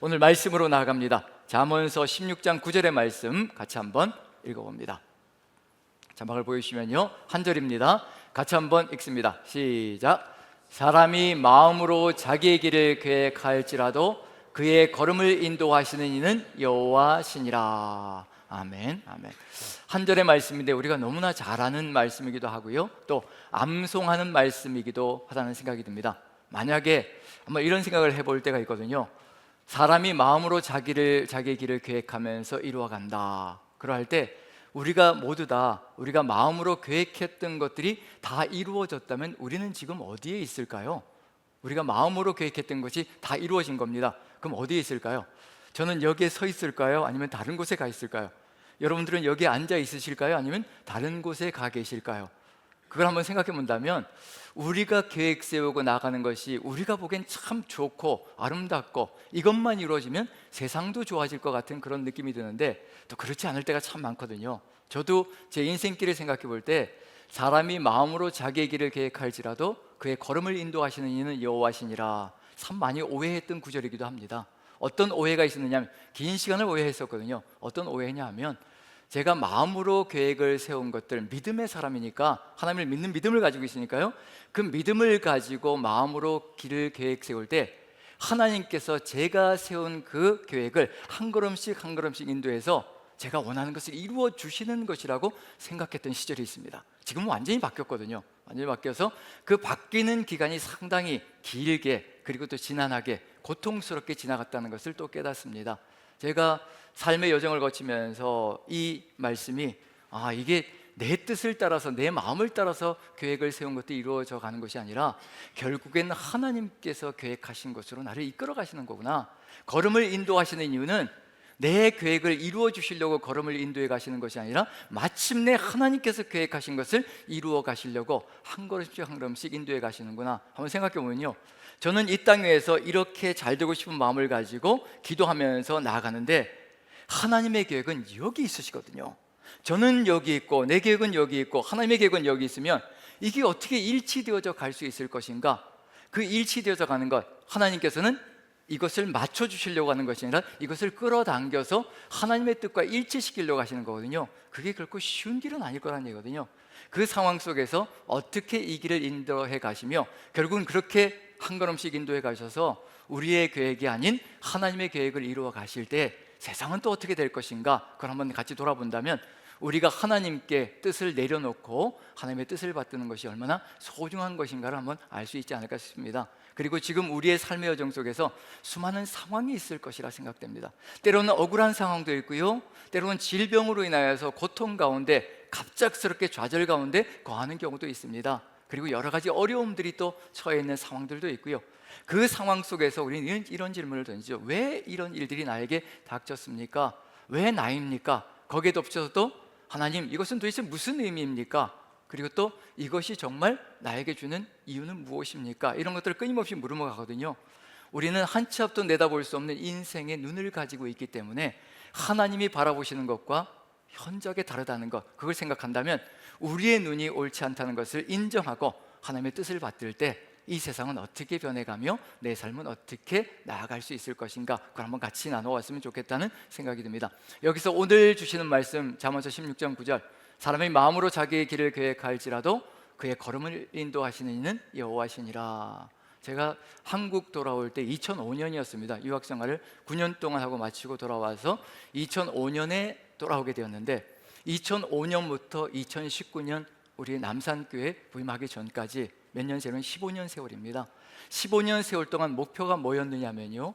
오늘 말씀으로 나아갑니다. 잠언서 16장 9절의 말씀 같이 한번 읽어봅니다. 자막을 보여주시면요, 한 절입니다. 같이 한번 읽습니다. 시작. 사람이 마음으로 자기의 길을 계획할지라도 그의 걸음을 인도하시는 이는 여호와시니라. 아멘, 아멘. 한 절의 말씀인데 우리가 너무나 잘 아는 말씀이기도 하고요, 또 암송하는 말씀이기도 하다는 생각이 듭니다. 만약에 한번 이런 생각을 해볼 때가 있거든요. 사람이 마음으로 자기의 길을 계획하면서 이루어간다. 그러할 때 우리가 모두 다 우리가 마음으로 계획했던 것들이 다 이루어졌다면 우리는 지금 어디에 있을까요? 우리가 마음으로 계획했던 것이 다 이루어진 겁니다. 그럼 어디에 있을까요? 저는 여기에 서 있을까요? 아니면 다른 곳에 가 있을까요? 여러분들은 여기에 앉아 있으실까요? 아니면 다른 곳에 가 계실까요? 그걸 한번 생각해 본다면 우리가 계획 세우고 나가는 것이 우리가 보기엔 참 좋고 아름답고 이것만 이루어지면 세상도 좋아질 것 같은 그런 느낌이 드는데 또 그렇지 않을 때가 참 많거든요. 저도 제 인생길을 생각해 볼 때 사람이 마음으로 자기의 길을 계획할지라도 그의 걸음을 인도하시는 이는 여호와시니라, 참 많이 오해했던 구절이기도 합니다. 어떤 오해가 있었느냐면 긴 시간을 오해했었거든요. 어떤 오해냐 하면 제가 마음으로 계획을 세운 것들, 믿음의 사람이니까 하나님을 믿는 믿음을 가지고 있으니까요, 그 믿음을 가지고 마음으로 길을 계획 세울 때 하나님께서 제가 세운 그 계획을 한 걸음씩 한 걸음씩 인도해서 제가 원하는 것을 이루어 주시는 것이라고 생각했던 시절이 있습니다. 지금은 완전히 바뀌었거든요. 완전히 바뀌어서 그 바뀌는 기간이 상당히 길게, 그리고 또 지난하게 고통스럽게 지나갔다는 것을 또 깨닫습니다. 제가 삶의 여정을 거치면서 이 말씀이 이게 내 뜻을 따라서 내 마음을 따라서 계획을 세운 것도 이루어져 가는 것이 아니라 결국엔 하나님께서 계획하신 것으로 나를 이끌어 가시는 거구나. 걸음을 인도하시는 이유는 내 계획을 이루어 주시려고 걸음을 인도해 가시는 것이 아니라 마침내 하나님께서 계획하신 것을 이루어 가시려고 한 걸음씩 한 걸음씩 인도해 가시는구나. 한번 생각해 보면요, 저는 이 땅 위에서 이렇게 잘 되고 싶은 마음을 가지고 기도하면서 나아가는데 하나님의 계획은 여기 있으시거든요. 저는 여기 있고 내 계획은 여기 있고 하나님의 계획은 여기 있으면 이게 어떻게 일치되어져 갈 수 있을 것인가? 그 일치되어져 가는 것, 하나님께서는 이것을 맞춰주시려고 하는 것이 아니라 이것을 끌어당겨서 하나님의 뜻과 일치시키려고 하시는 거거든요. 그게 결코 쉬운 길은 아닐 거라는 얘기거든요. 그 상황 속에서 어떻게 이 길을 인도해 가시며 결국은 그렇게 한 걸음씩 인도해 가셔서 우리의 계획이 아닌 하나님의 계획을 이루어 가실 때 세상은 또 어떻게 될 것인가? 그걸 한번 같이 돌아본다면 우리가 하나님께 뜻을 내려놓고 하나님의 뜻을 받드는 것이 얼마나 소중한 것인가를 한번 알 수 있지 않을까 싶습니다. 그리고 지금 우리의 삶의 여정 속에서 수많은 상황이 있을 것이라 생각됩니다. 때로는 억울한 상황도 있고요, 때로는 질병으로 인하여서 고통 가운데 갑작스럽게 좌절 가운데 거하는 경우도 있습니다. 그리고 여러 가지 어려움들이 또 처해 있는 상황들도 있고요. 그 상황 속에서 우리는 이런 질문을 던지죠. 왜 이런 일들이 나에게 닥쳤습니까? 왜 나입니까? 거기에 덧붙여서 하나님, 이것은 도대체 무슨 의미입니까? 그리고 또 이것이 정말 나에게 주는 이유는 무엇입니까? 이런 것들을 끊임없이 물으며 가거든요. 우리는 한 치 앞도 내다볼 수 없는 인생의 눈을 가지고 있기 때문에 하나님이 바라보시는 것과 현저하게 다르다는 것, 그걸 생각한다면 우리의 눈이 옳지 않다는 것을 인정하고 하나님의 뜻을 받들 때 이 세상은 어떻게 변해가며 내 삶은 어떻게 나아갈 수 있을 것인가, 그걸 한번 같이 나눠왔으면 좋겠다는 생각이 듭니다. 여기서 오늘 주시는 말씀, 잠언서 16장 9절, 사람의 마음으로 자기의 길을 계획할지라도 그의 걸음을 인도하시는 이는 여호와시니라. 제가 한국 돌아올 때 2005년이었습니다. 유학생활을 9년 동안 하고 마치고 돌아와서 2005년에 돌아오게 되었는데 2005년부터 2019년 우리 남산교회 부임하기 전까지 몇 년 세월은 15년 세월입니다. 15년 세월 동안 목표가 뭐였느냐면요,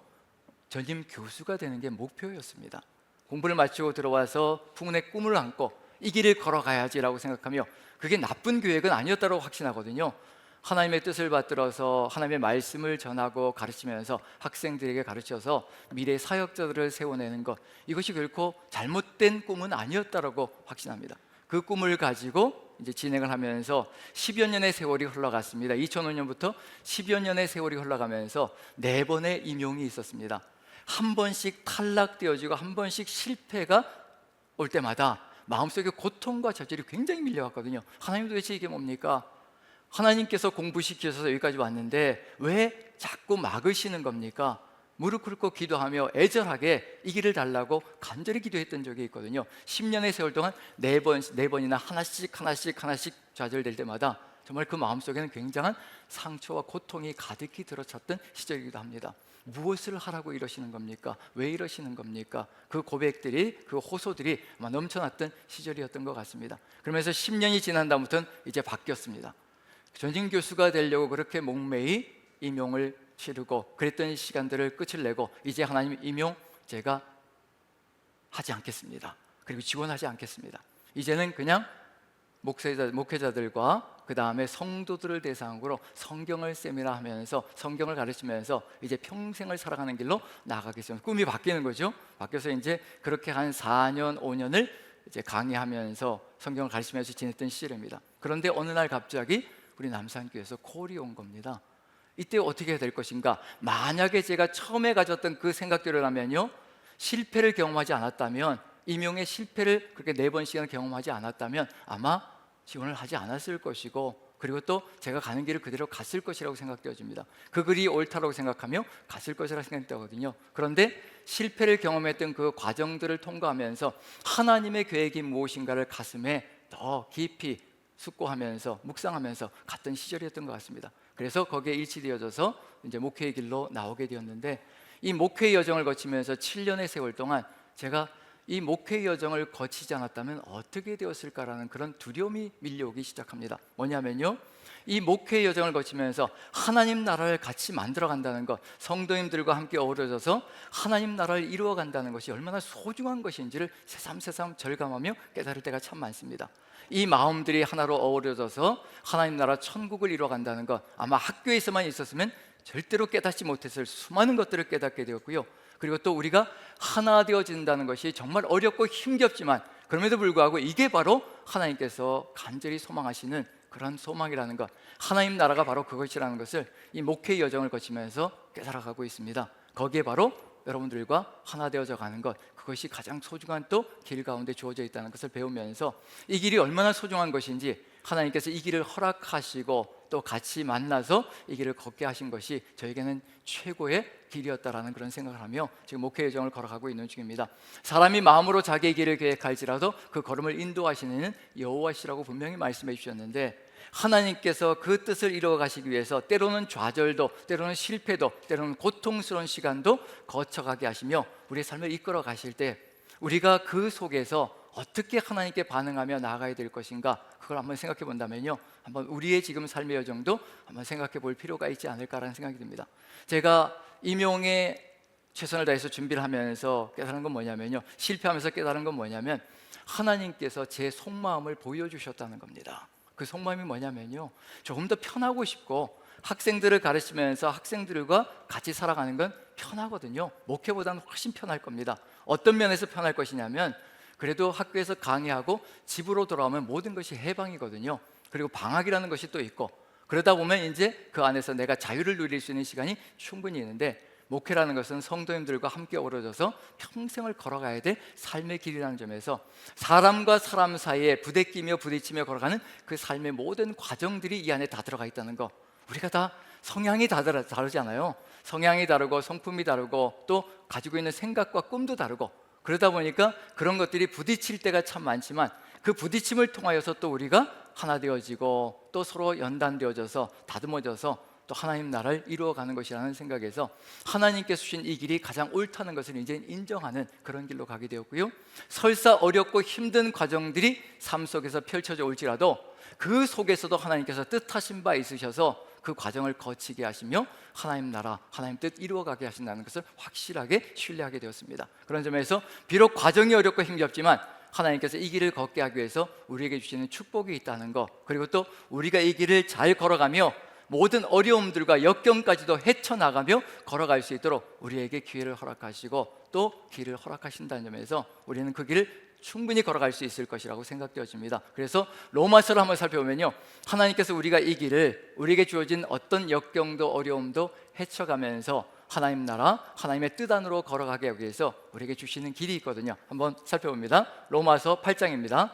전임 교수가 되는 게 목표였습니다. 공부를 마치고 들어와서 부모의 꿈을 안고 이 길을 걸어가야지라고 생각하며 그게 나쁜 계획은 아니었다고 확신하거든요. 하나님의 뜻을 받들어서 하나님의 말씀을 전하고 가르치면서 학생들에게 가르쳐서 미래 사역자들을 세워내는 것, 이것이 결코 잘못된 꿈은 아니었다고 확신합니다. 그 꿈을 가지고 이제 진행을 하면서 10여 년의 세월이 흘러갔습니다. 2005년부터 10여 년의 세월이 흘러가면서 4번의 임용이 있었습니다. 한 번씩 탈락되어지고 한 번씩 실패가 올 때마다 마음속에 고통과 저절이 굉장히 밀려왔거든요. 하나님, 도대체 이게 뭡니까? 하나님께서 공부시키셔서 여기까지 왔는데 왜 자꾸 막으시는 겁니까? 무릎 꿇고 기도하며 애절하게 이 길을 달라고 간절히 기도했던 적이 있거든요. 10년의 세월 동안 네 번이나 하나씩 좌절될 때마다 정말 그 마음속에는 굉장한 상처와 고통이 가득히 들어찼던 시절이기도 합니다. 무엇을 하라고 이러시는 겁니까? 왜 이러시는 겁니까? 그 고백들이, 그 호소들이 아마 넘쳐났던 시절이었던 것 같습니다. 그러면서 10년이 지난 다음부터는 이제 바뀌었습니다. 전임 교수가 되려고 그렇게 목매이 임용을 치르고 그랬던 시간들을 끝을 내고, 이제 하나님 임용 제가 하지 않겠습니다. 그리고 지원하지 않겠습니다. 이제는 그냥 목회자들과 그 다음에 성도들을 대상으로 성경을 세미나하면서 성경을 가르치면서 이제 평생을 살아가는 길로 나아가겠습니다. 꿈이 바뀌는 거죠. 바뀌어서 이제 그렇게 한 4년 5년을 이제 강의하면서 성경을 가르치면서 지냈던 시절입니다. 그런데 어느 날 갑자기 우리 남산교회에서 콜이 온 겁니다. 이때 어떻게 될 것인가? 만약에 제가 처음에 가졌던 그 생각대로라면요, 실패를 경험하지 않았다면, 임용의 실패를 그렇게 4번씩이나 경험하지 않았다면 아마 지원을 하지 않았을 것이고, 그리고 또 제가 가는 길을 그대로 갔을 것이라고 생각되어집니다. 그 글이 옳다고 생각하며 갔을 것이라고 생각되거든요. 그런데 실패를 경험했던 그 과정들을 통과하면서 하나님의 계획이 무엇인가를 가슴에 더 깊이 숙고하면서 묵상하면서 갔던 시절이었던 것 같습니다. 그래서 거기에 일치되어져서 이제 목회의 길로 나오게 되었는데, 이 목회의 여정을 거치면서 7년의 세월 동안 제가 이 목회의 여정을 거치지 않았다면 어떻게 되었을까라는 그런 두려움이 밀려오기 시작합니다. 뭐냐면요, 이 목회의 여정을 거치면서 하나님 나라를 같이 만들어간다는 것, 성도님들과 함께 어우러져서 하나님 나라를 이루어간다는 것이 얼마나 소중한 것인지를 새삼새삼 절감하며 깨달을 때가 참 많습니다. 이 마음들이 하나로 어우러져서 하나님 나라 천국을 이루어간다는 것, 아마 학교에서만 있었으면 절대로 깨닫지 못했을 수많은 것들을 깨닫게 되었고요. 그리고 또 우리가 하나 되어진다는 것이 정말 어렵고 힘겹지만 그럼에도 불구하고 이게 바로 하나님께서 간절히 소망하시는 그런 소망이라는 것, 하나님 나라가 바로 그것이라는 것을 이 목회의 여정을 거치면서 깨달아가고 있습니다. 거기에 바로 여러분들과 하나 되어져 가는 것, 그것이 가장 소중한 또 길 가운데 주어져 있다는 것을 배우면서 이 길이 얼마나 소중한 것인지, 하나님께서 이 길을 허락하시고 또 같이 만나서 이 길을 걷게 하신 것이 저에게는 최고의 길이었다라는 그런 생각을 하며 지금 목회 여정을 걸어가고 있는 중입니다. 사람이 마음으로 자기의 길을 계획할지라도 그 걸음을 인도하시는 여호와시라고 분명히 말씀해 주셨는데, 하나님께서 그 뜻을 이루어 가시기 위해서 때로는 좌절도, 때로는 실패도, 때로는 고통스러운 시간도 거쳐가게 하시며 우리의 삶을 이끌어 가실 때 우리가 그 속에서 어떻게 하나님께 반응하며 나아가야 될 것인가, 그걸 한번 생각해 본다면요, 한번 우리의 지금 삶의 여정도 한번 생각해 볼 필요가 있지 않을까라는 생각이 듭니다. 제가 임용에 최선을 다해서 준비를 하면서 깨달은 건 뭐냐면요, 실패하면서 깨달은 건 뭐냐면 하나님께서 제 속마음을 보여주셨다는 겁니다. 그 속마음이 뭐냐면요, 조금 더 편하고 싶고 학생들을 가르치면서 학생들과 같이 살아가는 건 편하거든요. 목회보다는 훨씬 편할 겁니다. 어떤 면에서 편할 것이냐면, 그래도 학교에서 강의하고 집으로 돌아오면 모든 것이 해방이거든요. 그리고 방학이라는 것이 또 있고, 그러다 보면 이제 그 안에서 내가 자유를 누릴 수 있는 시간이 충분히 있는데, 목회라는 것은 성도님들과 함께 어우러져서 평생을 걸어가야 될 삶의 길이라는 점에서 사람과 사람 사이에 부대끼며 부딪히며 걸어가는 그 삶의 모든 과정들이 이 안에 다 들어가 있다는 거, 우리가 다 성향이 다 다르잖아요. 성향이 다르고 성품이 다르고 또 가지고 있는 생각과 꿈도 다르고, 그러다 보니까 그런 것들이 부딪힐 때가 참 많지만 그 부딪힘을 통하여서 또 우리가 하나 되어지고 또 서로 연단되어져서 다듬어져서 또 하나님 나라를 이루어가는 것이라는 생각에서 하나님께서 주신 이 길이 가장 옳다는 것을 이제 인정하는 그런 길로 가게 되었고요, 설사 어렵고 힘든 과정들이 삶 속에서 펼쳐져 올지라도 그 속에서도 하나님께서 뜻하신 바 있으셔서 그 과정을 거치게 하시며 하나님 나라, 하나님 뜻 이루어가게 하신다는 것을 확실하게 신뢰하게 되었습니다. 그런 점에서 비록 과정이 어렵고 힘겹지만 하나님께서 이 길을 걷게 하기 위해서 우리에게 주시는 축복이 있다는 것, 그리고 또 우리가 이 길을 잘 걸어가며 모든 어려움들과 역경까지도 헤쳐나가며 걸어갈 수 있도록 우리에게 기회를 허락하시고 또 길을 허락하신다는 점에서 우리는 그 길을 충분히 걸어갈 수 있을 것이라고 생각되어집니다. 그래서 로마서를 한번 살펴보면요, 하나님께서 우리가 이 길을, 우리에게 주어진 어떤 역경도 어려움도 헤쳐가면서 하나님 나라, 하나님의 뜻 안으로 걸어가게 하기 위해서 우리에게 주시는 길이 있거든요. 한번 살펴봅니다. 로마서 8장입니다.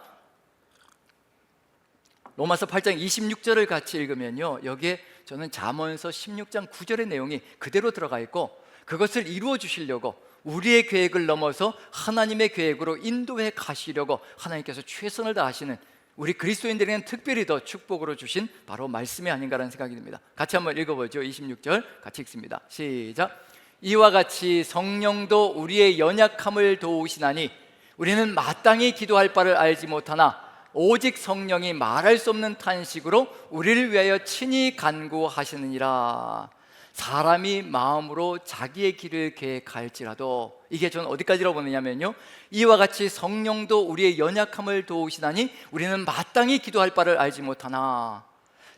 로마서 8장 26절을 같이 읽으면요, 여기에 저는 잠언서 16장 9절의 내용이 그대로 들어가 있고, 그것을 이루어 주시려고 우리의 계획을 넘어서 하나님의 계획으로 인도해 가시려고 하나님께서 최선을 다하시는 우리 그리스도인들에게는 특별히 더 축복으로 주신 바로 말씀이 아닌가라는 생각이 듭니다. 같이 한번 읽어보죠. 26절 같이 읽습니다. 시작. 이와 같이 성령도 우리의 연약함을 도우시나니 우리는 마땅히 기도할 바를 알지 못하나 오직 성령이 말할 수 없는 탄식으로 우리를 위하여 친히 간구하시느니라. 사람이 마음으로 자기의 길을 계획할지라도, 이게 저는 어디까지라고 보느냐면요, 이와 같이 성령도 우리의 연약함을 도우시나니 우리는 마땅히 기도할 바를 알지 못하나.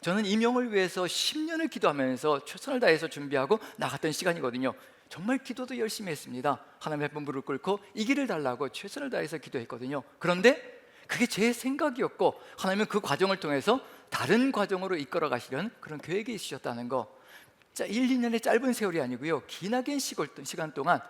저는 이 명을 위해서 10년을 기도하면서 최선을 다해서 준비하고 나갔던 시간이거든요. 정말 기도도 열심히 했습니다. 하나님 앞에 무릎 꿇고 이 길을 달라고 최선을 다해서 기도했거든요. 그런데 그게 제 생각이었고 하나님은 그 과정을 통해서 다른 과정으로 이끌어 가시려는 그런 계획이 있으셨다는 거. 1, 2년의 짧은 세월이 아니고요, 기나긴 시간 동안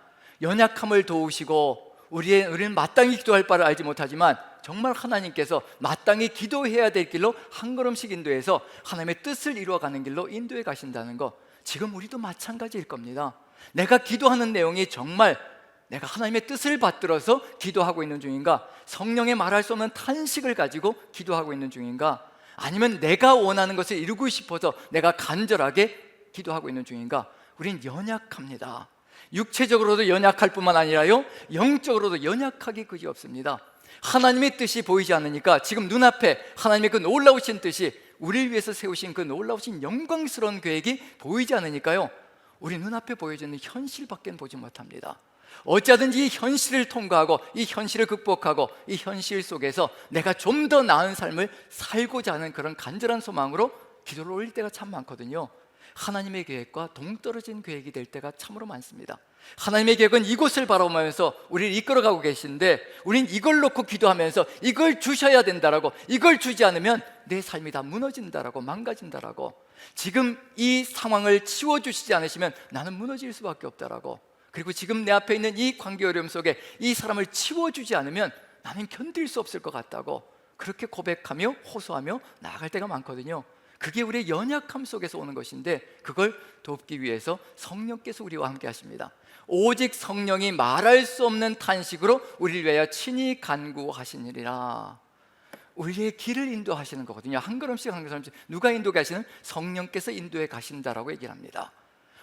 연약함을 도우시고 우리는 마땅히 기도할 바를 알지 못하지만 정말 하나님께서 마땅히 기도해야 될 길로 한 걸음씩 인도해서 하나님의 뜻을 이루어가는 길로 인도해 가신다는 거. 지금 우리도 마찬가지일 겁니다. 내가 기도하는 내용이 정말 내가 하나님의 뜻을 받들어서 기도하고 있는 중인가? 성령의 말할 수 없는 탄식을 가지고 기도하고 있는 중인가? 아니면 내가 원하는 것을 이루고 싶어서 내가 간절하게 기도하고 있는 중인가? 우린 연약합니다. 육체적으로도 연약할 뿐만 아니라요, 영적으로도 연약하기 그지없습니다. 하나님의 뜻이 보이지 않으니까 지금 눈앞에 하나님의 그 놀라우신 뜻이, 우리를 위해서 세우신 그 놀라우신 영광스러운 계획이 보이지 않으니까요, 우리 눈앞에 보여지는 현실밖에 보지 못합니다. 어찌하든지 이 현실을 통과하고 이 현실을 극복하고 이 현실 속에서 내가 좀 더 나은 삶을 살고자 하는 그런 간절한 소망으로 기도를 올릴 때가 참 많거든요. 하나님의 계획과 동떨어진 계획이 될 때가 참으로 많습니다. 하나님의 계획은 이곳을 바라보면서 우리를 이끌어가고 계신데 우린 이걸 놓고 기도하면서 이걸 주셔야 된다라고, 이걸 주지 않으면 내 삶이 다 무너진다라고, 망가진다라고, 지금 이 상황을 치워주시지 않으시면 나는 무너질 수밖에 없다라고, 그리고 지금 내 앞에 있는 이 관계 어려움 속에 이 사람을 치워주지 않으면 나는 견딜 수 없을 것 같다고, 그렇게 고백하며 호소하며 나아갈 때가 많거든요. 그게 우리의 연약함 속에서 오는 것인데 그걸 돕기 위해서 성령께서 우리와 함께 하십니다. 오직 성령이 말할 수 없는 탄식으로 우리를 위하여 친히 간구하시니라. 우리의 길을 인도하시는 거거든요. 한 걸음씩 한 걸음씩. 누가 인도해 가시는? 성령께서 인도해 가신다라고 얘기를 합니다.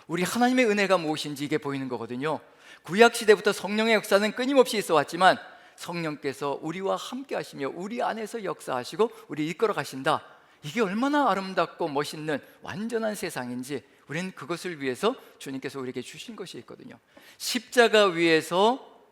우리 하나님의 은혜가 무엇인지 이게 보이는 거거든요. 구약시대부터 성령의 역사는 끊임없이 있어 왔지만 성령께서 우리와 함께 하시며 우리 안에서 역사하시고 우리 이끌어 가신다. 이게 얼마나 아름답고 멋있는 완전한 세상인지 우리는 그것을 위해서 주님께서 우리에게 주신 것이 있거든요. 십자가 위에서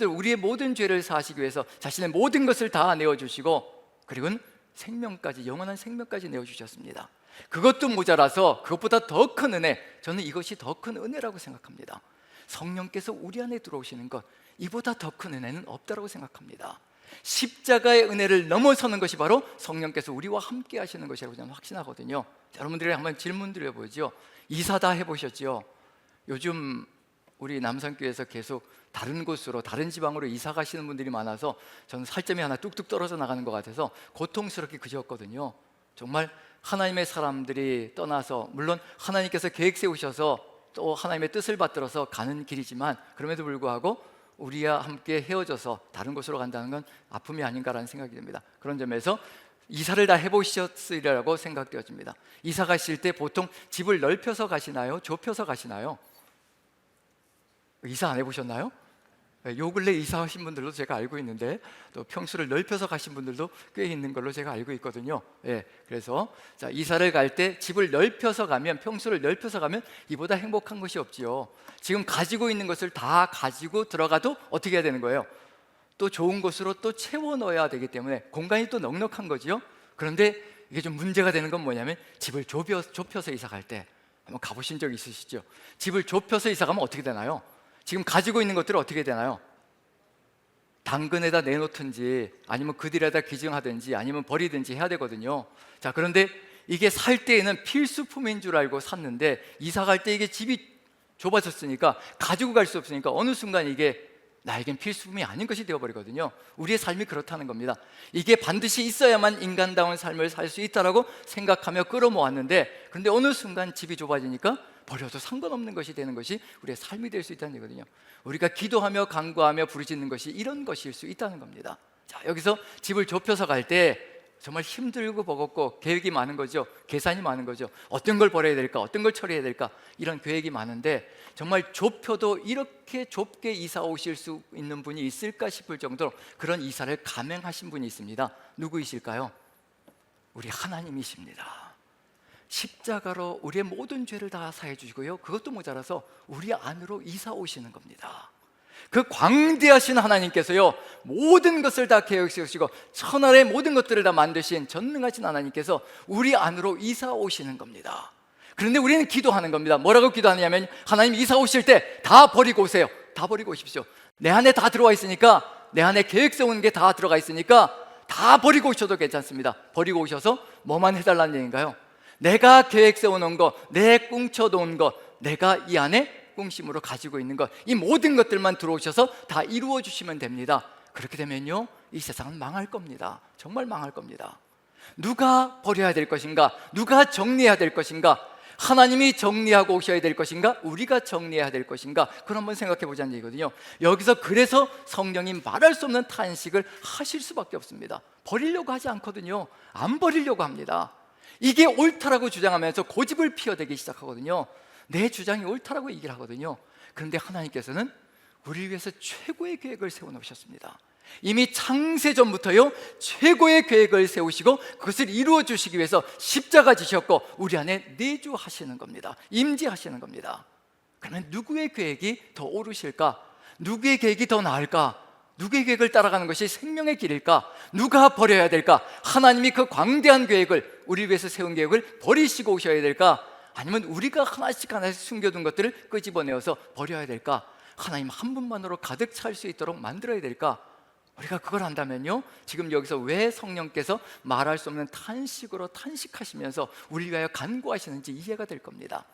우리의 모든 죄를 사하시기 위해서 자신의 모든 것을 다 내어주시고, 그리고는 생명까지, 영원한 생명까지 내어주셨습니다. 그것도 모자라서 그것보다 더 큰 은혜, 저는 이것이 더 큰 은혜라고 생각합니다. 성령께서 우리 안에 들어오시는 것, 이보다 더 큰 은혜는 없다고 생각합니다. 십자가의 은혜를 넘어서는 것이 바로 성령께서 우리와 함께 하시는 것이라고 저는 확신하거든요. 여러분들이 한번 질문 드려보죠. 이사 다 해보셨죠? 요즘 우리 남산교회에서 계속 다른 곳으로, 다른 지방으로 이사 가시는 분들이 많아서 저는 살점이 하나 뚝뚝 떨어져 나가는 것 같아서 고통스럽게 그지었거든요. 정말 하나님의 사람들이 떠나서, 물론 하나님께서 계획 세우셔서 또 하나님의 뜻을 받들어서 가는 길이지만 그럼에도 불구하고 우리와 함께 헤어져서 다른 곳으로 간다는 건 아픔이 아닌가라는 생각이 듭니다. 그런 점에서 이사를 다 해보셨으리라고 생각되어집니다. 이사 가실 때 보통 집을 넓혀서 가시나요? 좁혀서 가시나요? 이사 안 해보셨나요? 요 근래 이사하신 분들도 제가 알고 있는데 또 평수를 넓혀서 가신 분들도 꽤 있는 걸로 제가 알고 있거든요. 그래서 이사를 갈 때 집을 넓혀서 가면, 평수를 넓혀서 가면 이보다 행복한 것이 없지요. 지금 가지고 있는 것을 다 가지고 들어가도 어떻게 해야 되는 거예요? 또 좋은 곳으로 또 채워 넣어야 되기 때문에 공간이 또 넉넉한 거지요. 그런데 이게 좀 문제가 되는 건 뭐냐면, 집을 좁혀서 이사 갈 때, 한번 가보신 적 있으시죠? 집을 좁혀서 이사 가면 어떻게 되나요? 지금 가지고 있는 것들은 어떻게 되나요? 당근에다 내놓든지 아니면 그들에다 기증하든지 아니면 버리든지 해야 되거든요. 그런데 이게 살 때에는 필수품인 줄 알고 샀는데 이사 갈 때 이게 집이 좁아졌으니까 가지고 갈 수 없으니까 어느 순간 이게 나에겐 필수품이 아닌 것이 되어버리거든요. 우리의 삶이 그렇다는 겁니다. 이게 반드시 있어야만 인간다운 삶을 살 수 있다라고 생각하며 끌어모았는데, 그런데 어느 순간 집이 좁아지니까 버려도 상관없는 것이 되는 것이 우리의 삶이 될 수 있다는 얘기거든요. 우리가 기도하며 간구하며 부르짖는 것이 이런 것일 수 있다는 겁니다. 자, 여기서 집을 좁혀서 갈 때 정말 힘들고 버겁고 계획이 많은 거죠. 계산이 많은 거죠. 어떤 걸 버려야 될까, 어떤 걸 처리해야 될까, 이런 계획이 많은데 정말 좁혀도 이렇게 좁게 이사 오실 수 있는 분이 있을까 싶을 정도로 그런 이사를 감행하신 분이 있습니다. 누구이실까요? 우리 하나님이십니다. 십자가로 우리의 모든 죄를 다 사해 주시고요, 그것도 모자라서 우리 안으로 이사 오시는 겁니다. 그 광대하신 하나님께서요, 모든 것을 다 계획하시고 천하의 모든 것들을 다 만드신 전능하신 하나님께서 우리 안으로 이사 오시는 겁니다. 그런데 우리는 기도하는 겁니다. 뭐라고 기도하냐면, 하나님 이사 오실 때 다 버리고 오세요. 다 버리고 오십시오. 내 안에 다 들어와 있으니까, 내 안에 계획 세우는 게 다 들어가 있으니까 다 버리고 오셔도 괜찮습니다. 버리고 오셔서 뭐만 해달라는 얘기인가요? 내가 계획 세워놓은 거, 내 꿈쳐놓은 거, 내가 이 안에 꿈심으로 가지고 있는 것, 이 모든 것들만 들어오셔서 다 이루어 주시면 됩니다. 그렇게 되면요, 이 세상은 망할 겁니다. 정말 망할 겁니다. 누가 버려야 될 것인가? 누가 정리해야 될 것인가? 하나님이 정리하고 오셔야 될 것인가? 우리가 정리해야 될 것인가? 그걸 한번 생각해 보자는 얘기거든요. 여기서 그래서 성령이 말할 수 없는 탄식을 하실 수밖에 없습니다. 버리려고 하지 않거든요. 안 버리려고 합니다. 이게 옳다라고 주장하면서 고집을 피워대기 시작하거든요. 내 주장이 옳다라고 얘기를 하거든요. 그런데 하나님께서는 우리를 위해서 최고의 계획을 세워놓으셨습니다. 이미 창세전부터요, 최고의 계획을 세우시고 그것을 이루어 주시기 위해서 십자가 지셨고 우리 안에 내주하시는 겁니다. 임재하시는 겁니다. 그러면 누구의 계획이 더 오르실까? 누구의 계획이 더 나을까? 누구의 계획을 따라가는 것이 생명의 길일까? 누가 버려야 될까? 하나님이 그 광대한 계획을, 우리 위해서 세운 계획을 버리시고 오셔야 될까? 아니면 우리가 하나씩 하나씩 숨겨둔 것들을 끄집어내어서 버려야 될까? 하나님 한 분만으로 가득 찰 수 있도록 만들어야 될까? 우리가 그걸 한다면요, 지금 여기서 왜 성령께서 말할 수 없는 탄식으로 탄식하시면서 우리 위하여 간구하시는지 이해가 될 겁니다.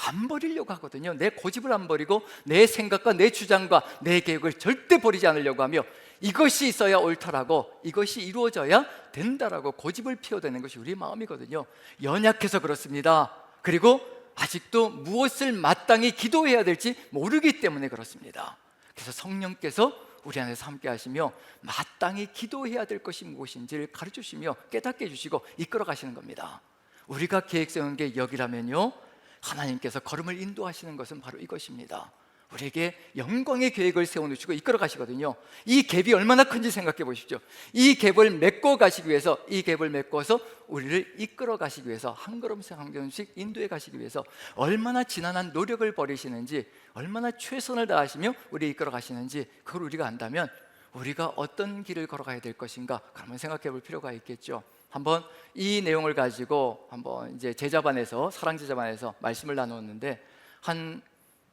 안 버리려고 하거든요. 내 고집을 안 버리고 내 생각과 내 주장과 내 계획을 절대 버리지 않으려고 하며, 이것이 있어야 옳다라고, 이것이 이루어져야 된다라고 고집을 피워대는 것이 우리 마음이거든요. 연약해서 그렇습니다. 그리고 아직도 무엇을 마땅히 기도해야 될지 모르기 때문에 그렇습니다. 그래서 성령께서 우리 안에서 함께 하시며 마땅히 기도해야 될 것이 무엇인지를 가르쳐주시며 깨닫게 해주시고 이끌어 가시는 겁니다. 우리가 계획 세우는 게 여기라면요, 하나님께서 걸음을 인도하시는 것은 바로 이것입니다. 우리에게 영광의 계획을 세워놓으시고 이끌어 가시거든요. 이 갭이 얼마나 큰지 생각해 보십시오. 이 갭을 메꿔 가시기 위해서, 이 갭을 메꿔서 우리를 이끌어 가시기 위해서, 한 걸음씩 한 걸음씩 인도해 가시기 위해서 얼마나 지난한 노력을 벌이시는지, 얼마나 최선을 다하시며 우리 이끌어 가시는지, 그걸 우리가 안다면 우리가 어떤 길을 걸어가야 될 것인가, 그러면 생각해 볼 필요가 있겠죠. 한번 이 내용을 가지고 한번 이제 제자반에서, 사랑 제자반에서 말씀을 나누었는데, 한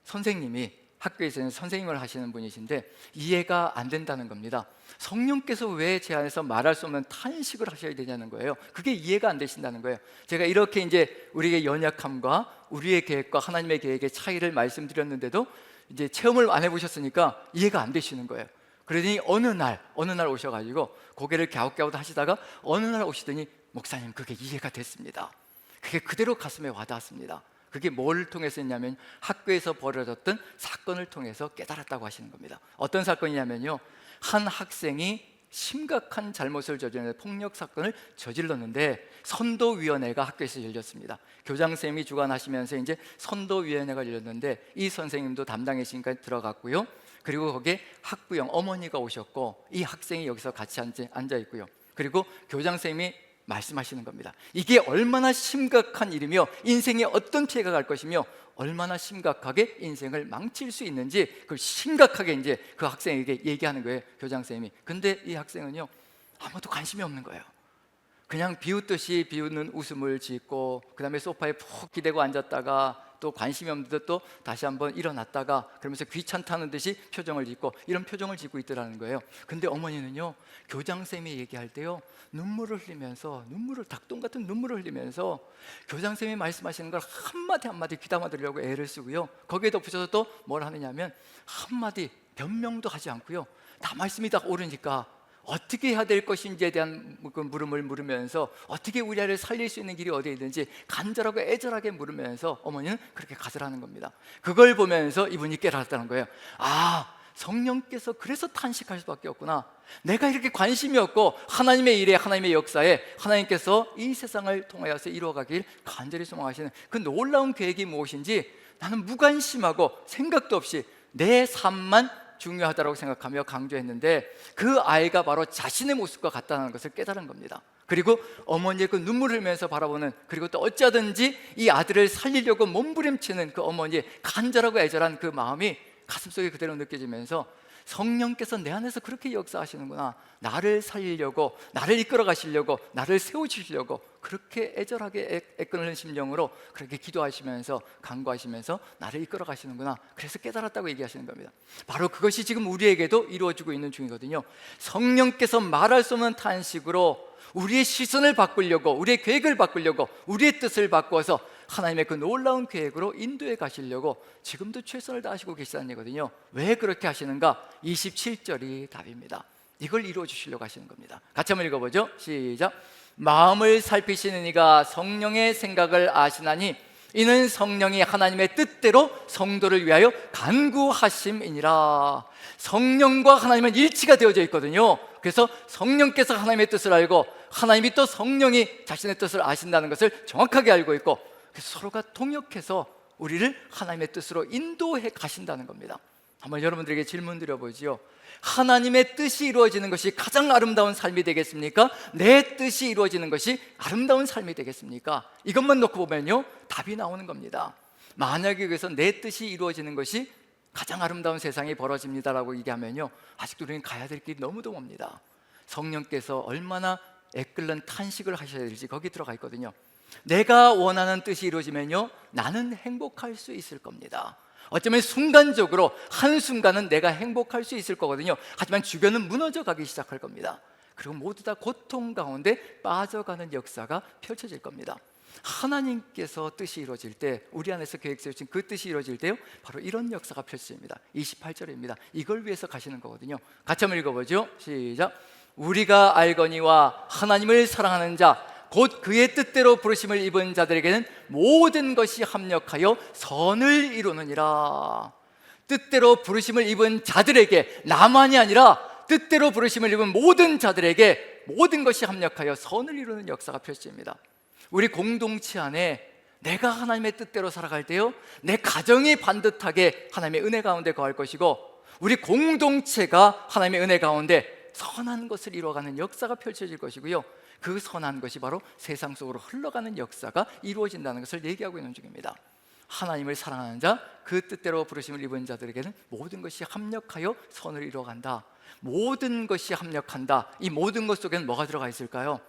선생님이, 학교에서는 선생님을 하시는 분이신데 이해가 안 된다는 겁니다. 성령께서 왜 제 안에서 말할 수 없는 탄식을 하셔야 되냐는 거예요. 그게 이해가 안 되신다는 거예요. 제가 이렇게 이제 우리의 연약함과 우리의 계획과 하나님의 계획의 차이를 말씀드렸는데도 이제 체험을 안 해보셨으니까 이해가 안 되시는 거예요. 그러더니 어느 날 오셔가지고 고개를 갸웃갸웃 하시다가 어느 날 오시더니, 목사님 그게 이해가 됐습니다. 그게 그대로 가슴에 와닿았습니다. 그게 뭘 통해서 했냐면 학교에서 벌어졌던 사건을 통해서 깨달았다고 하시는 겁니다. 어떤 사건이냐면요, 한 학생이 심각한 잘못을 저지르는 폭력 사건을 저질렀는데 선도위원회가 학교에서 열렸습니다. 교장선생님이 주관하시면서 이제 선도위원회가 열렸는데 이 선생님도 담당이시니까 들어갔고요. 그리고 거기에 학부형 어머니가 오셨고 이 학생이 여기서 같이 앉아 있고요. 그리고 교장선생님이 말씀하시는 겁니다. 이게 얼마나 심각한 일이며 인생에 어떤 피해가 갈 것이며 얼마나 심각하게 인생을 망칠 수 있는지 그걸 심각하게 이제 그 학생에게 얘기하는 거예요, 교장선생님이. 근데 이 학생은요, 아무도 관심이 없는 거예요. 그냥 비웃듯이 비웃는 웃음을 짓고 그 다음에 소파에 푹 기대고 앉았다가 또 관심이 없는 듯 또 다시 한번 일어났다가 그러면서 귀찮다는 듯이 표정을 짓고 이런 표정을 짓고 있더라는 거예요. 근데 어머니는요, 교장선생님이 얘기할 때요, 눈물을 흘리면서, 닭똥 같은 눈물을 흘리면서 교장선생님이 말씀하시는 걸 한마디 한마디 귀담아 들으려고 애를 쓰고요, 거기에 덧붙여서 또 뭘 하느냐면 한마디 변명도 하지 않고요, 다 말씀이 다 옳으니까 어떻게 해야 될 것인지에 대한 그 물음을 물으면서 어떻게 우리 아이를 살릴 수 있는 길이 어디에 있는지 간절하고 애절하게 물으면서 어머니는 그렇게 가설하는 겁니다. 그걸 보면서 이분이 깨달았다는 거예요. 아, 성령께서 그래서 탄식할 수밖에 없구나. 내가 이렇게 관심이 없고 하나님의 일에, 하나님의 역사에 하나님께서 이 세상을 통하여서 이루어가길 간절히 소망하시는 그 놀라운 계획이 무엇인지 나는 무관심하고 생각도 없이 내 삶만 중요하다고 생각하며 강조했는데, 그 아이가 바로 자신의 모습과 같다는 것을 깨달은 겁니다. 그리고 어머니의 그 눈물 흘리면서 바라보는, 그리고 또 어쩌든지 이 아들을 살리려고 몸부림치는 그 어머니의 간절하고 애절한 그 마음이 가슴속에 그대로 느껴지면서 성령께서 내 안에서 그렇게 역사하시는구나, 나를 살리려고, 나를 이끌어 가시려고, 나를 세우시려고 그렇게 애절하게 애끄는 심령으로 그렇게 기도하시면서 간구하시면서 나를 이끌어 가시는구나, 그래서 깨달았다고 얘기하시는 겁니다. 바로 그것이 지금 우리에게도 이루어지고 있는 중이거든요. 성령께서 말할 수 없는 탄식으로 우리의 시선을 바꾸려고, 우리의 계획을 바꾸려고, 우리의 뜻을 바꿔서 하나님의 그 놀라운 계획으로 인도해 가시려고 지금도 최선을 다하시고 계시다는 얘기거든요. 왜 그렇게 하시는가? 27절이 답입니다. 이걸 이루어 주시려고 하시는 겁니다. 같이 한번 읽어보죠. 시작. 마음을 살피시는 이가 성령의 생각을 아시나니 이는 성령이 하나님의 뜻대로 성도를 위하여 간구하심이니라. 성령과 하나님은 일치가 되어져 있거든요. 그래서 성령께서 하나님의 뜻을 알고 하나님이 또 성령이 자신의 뜻을 아신다는 것을 정확하게 알고 있고, 그래서 서로가 통역해서 우리를 하나님의 뜻으로 인도해 가신다는 겁니다. 한번 여러분들에게 질문 드려보지요. 하나님의 뜻이 이루어지는 것이 가장 아름다운 삶이 되겠습니까? 내 뜻이 이루어지는 것이 아름다운 삶이 되겠습니까? 이것만 놓고 보면요, 답이 나오는 겁니다. 만약에 그래서 내 뜻이 이루어지는 것이 가장 아름다운 세상이 벌어집니다라고 얘기하면요, 아직도 우리는 가야 될 길이 너무도 멉니다. 성령께서 얼마나 애끓는 탄식을 하셔야 될지 거기 들어가 있거든요. 내가 원하는 뜻이 이루어지면요, 나는 행복할 수 있을 겁니다. 어쩌면 순간적으로 한순간은 내가 행복할 수 있을 거거든요. 하지만 주변은 무너져 가기 시작할 겁니다. 그리고 모두 다 고통 가운데 빠져가는 역사가 펼쳐질 겁니다. 하나님께서 뜻이 이루어질 때, 우리 안에서 계획 세우신 그 뜻이 이루어질 때요, 바로 이런 역사가 펼쳐집니다. 28절입니다. 이걸 위해서 가시는 거거든요. 같이 한번 읽어보죠. 시작. 우리가 알거니와 하나님을 사랑하는 자 곧 그의 뜻대로 부르심을 입은 자들에게는 모든 것이 합력하여 선을 이루느니라. 뜻대로 부르심을 입은 자들에게, 나만이 아니라 뜻대로 부르심을 입은 모든 자들에게 모든 것이 합력하여 선을 이루는 역사가 펼쳐집니다. 우리 공동체 안에 내가 하나님의 뜻대로 살아갈 때요, 내 가정이 반듯하게 하나님의 은혜 가운데 거할 것이고, 우리 공동체가 하나님의 은혜 가운데 선한 것을 이루어가는 역사가 펼쳐질 것이고요, 그 선한 것이 바로 세상 속으로 흘러가는 역사가 이루어진다는 것을 얘기하고 있는 중입니다. 하나님을 사랑하는 자, 그 뜻대로 부르심을 입은 자들에게는 모든 것이 합력하여 선을 이루어간다. 모든 것이 합력한다. 이 모든 것 속에는 뭐가 들어가 있을까요?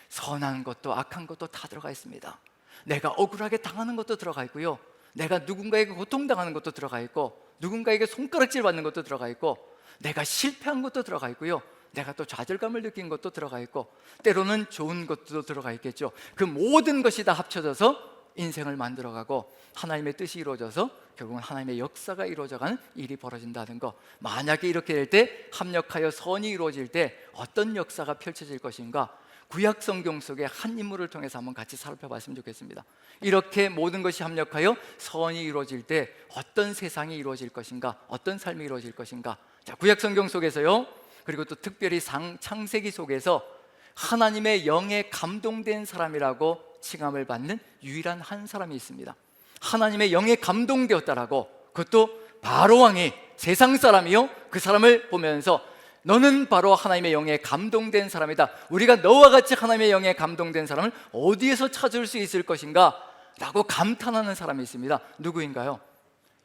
선한 것도 악한 것도 다 들어가 있습니다. 내가 억울하게 당하는 것도 들어가 있고요, 내가 누군가에게 고통당하는 것도 들어가 있고, 누군가에게 손가락질 받는 것도 들어가 있고, 내가 실패한 것도 들어가 있고요, 내가 또 좌절감을 느낀 것도 들어가 있고, 때로는 좋은 것도 들어가 있겠죠. 그 모든 것이 다 합쳐져서 인생을 만들어가고 하나님의 뜻이 이루어져서 결국은 하나님의 역사가 이루어져가는 일이 벌어진다는 것. 만약에 이렇게 될 때, 합력하여 선이 이루어질 때 어떤 역사가 펼쳐질 것인가, 구약 성경 속의 한 인물을 통해서 한번 같이 살펴봤으면 좋겠습니다. 이렇게 모든 것이 합력하여 선이 이루어질 때 어떤 세상이 이루어질 것인가, 어떤 삶이 이루어질 것인가. 자, 구약 성경 속에서요, 그리고 또 특별히 창세기 속에서 하나님의 영에 감동된 사람이라고 칭함을 받는 유일한 한 사람이 있습니다. 하나님의 영에 감동되었다라고, 그것도 바로왕이, 세상 사람이요, 그 사람을 보면서 너는 바로 하나님의 영에 감동된 사람이다. 우리가 너와 같이 하나님의 영에 감동된 사람을 어디에서 찾을 수 있을 것인가? 라고 감탄하는 사람이 있습니다. 누구인가요?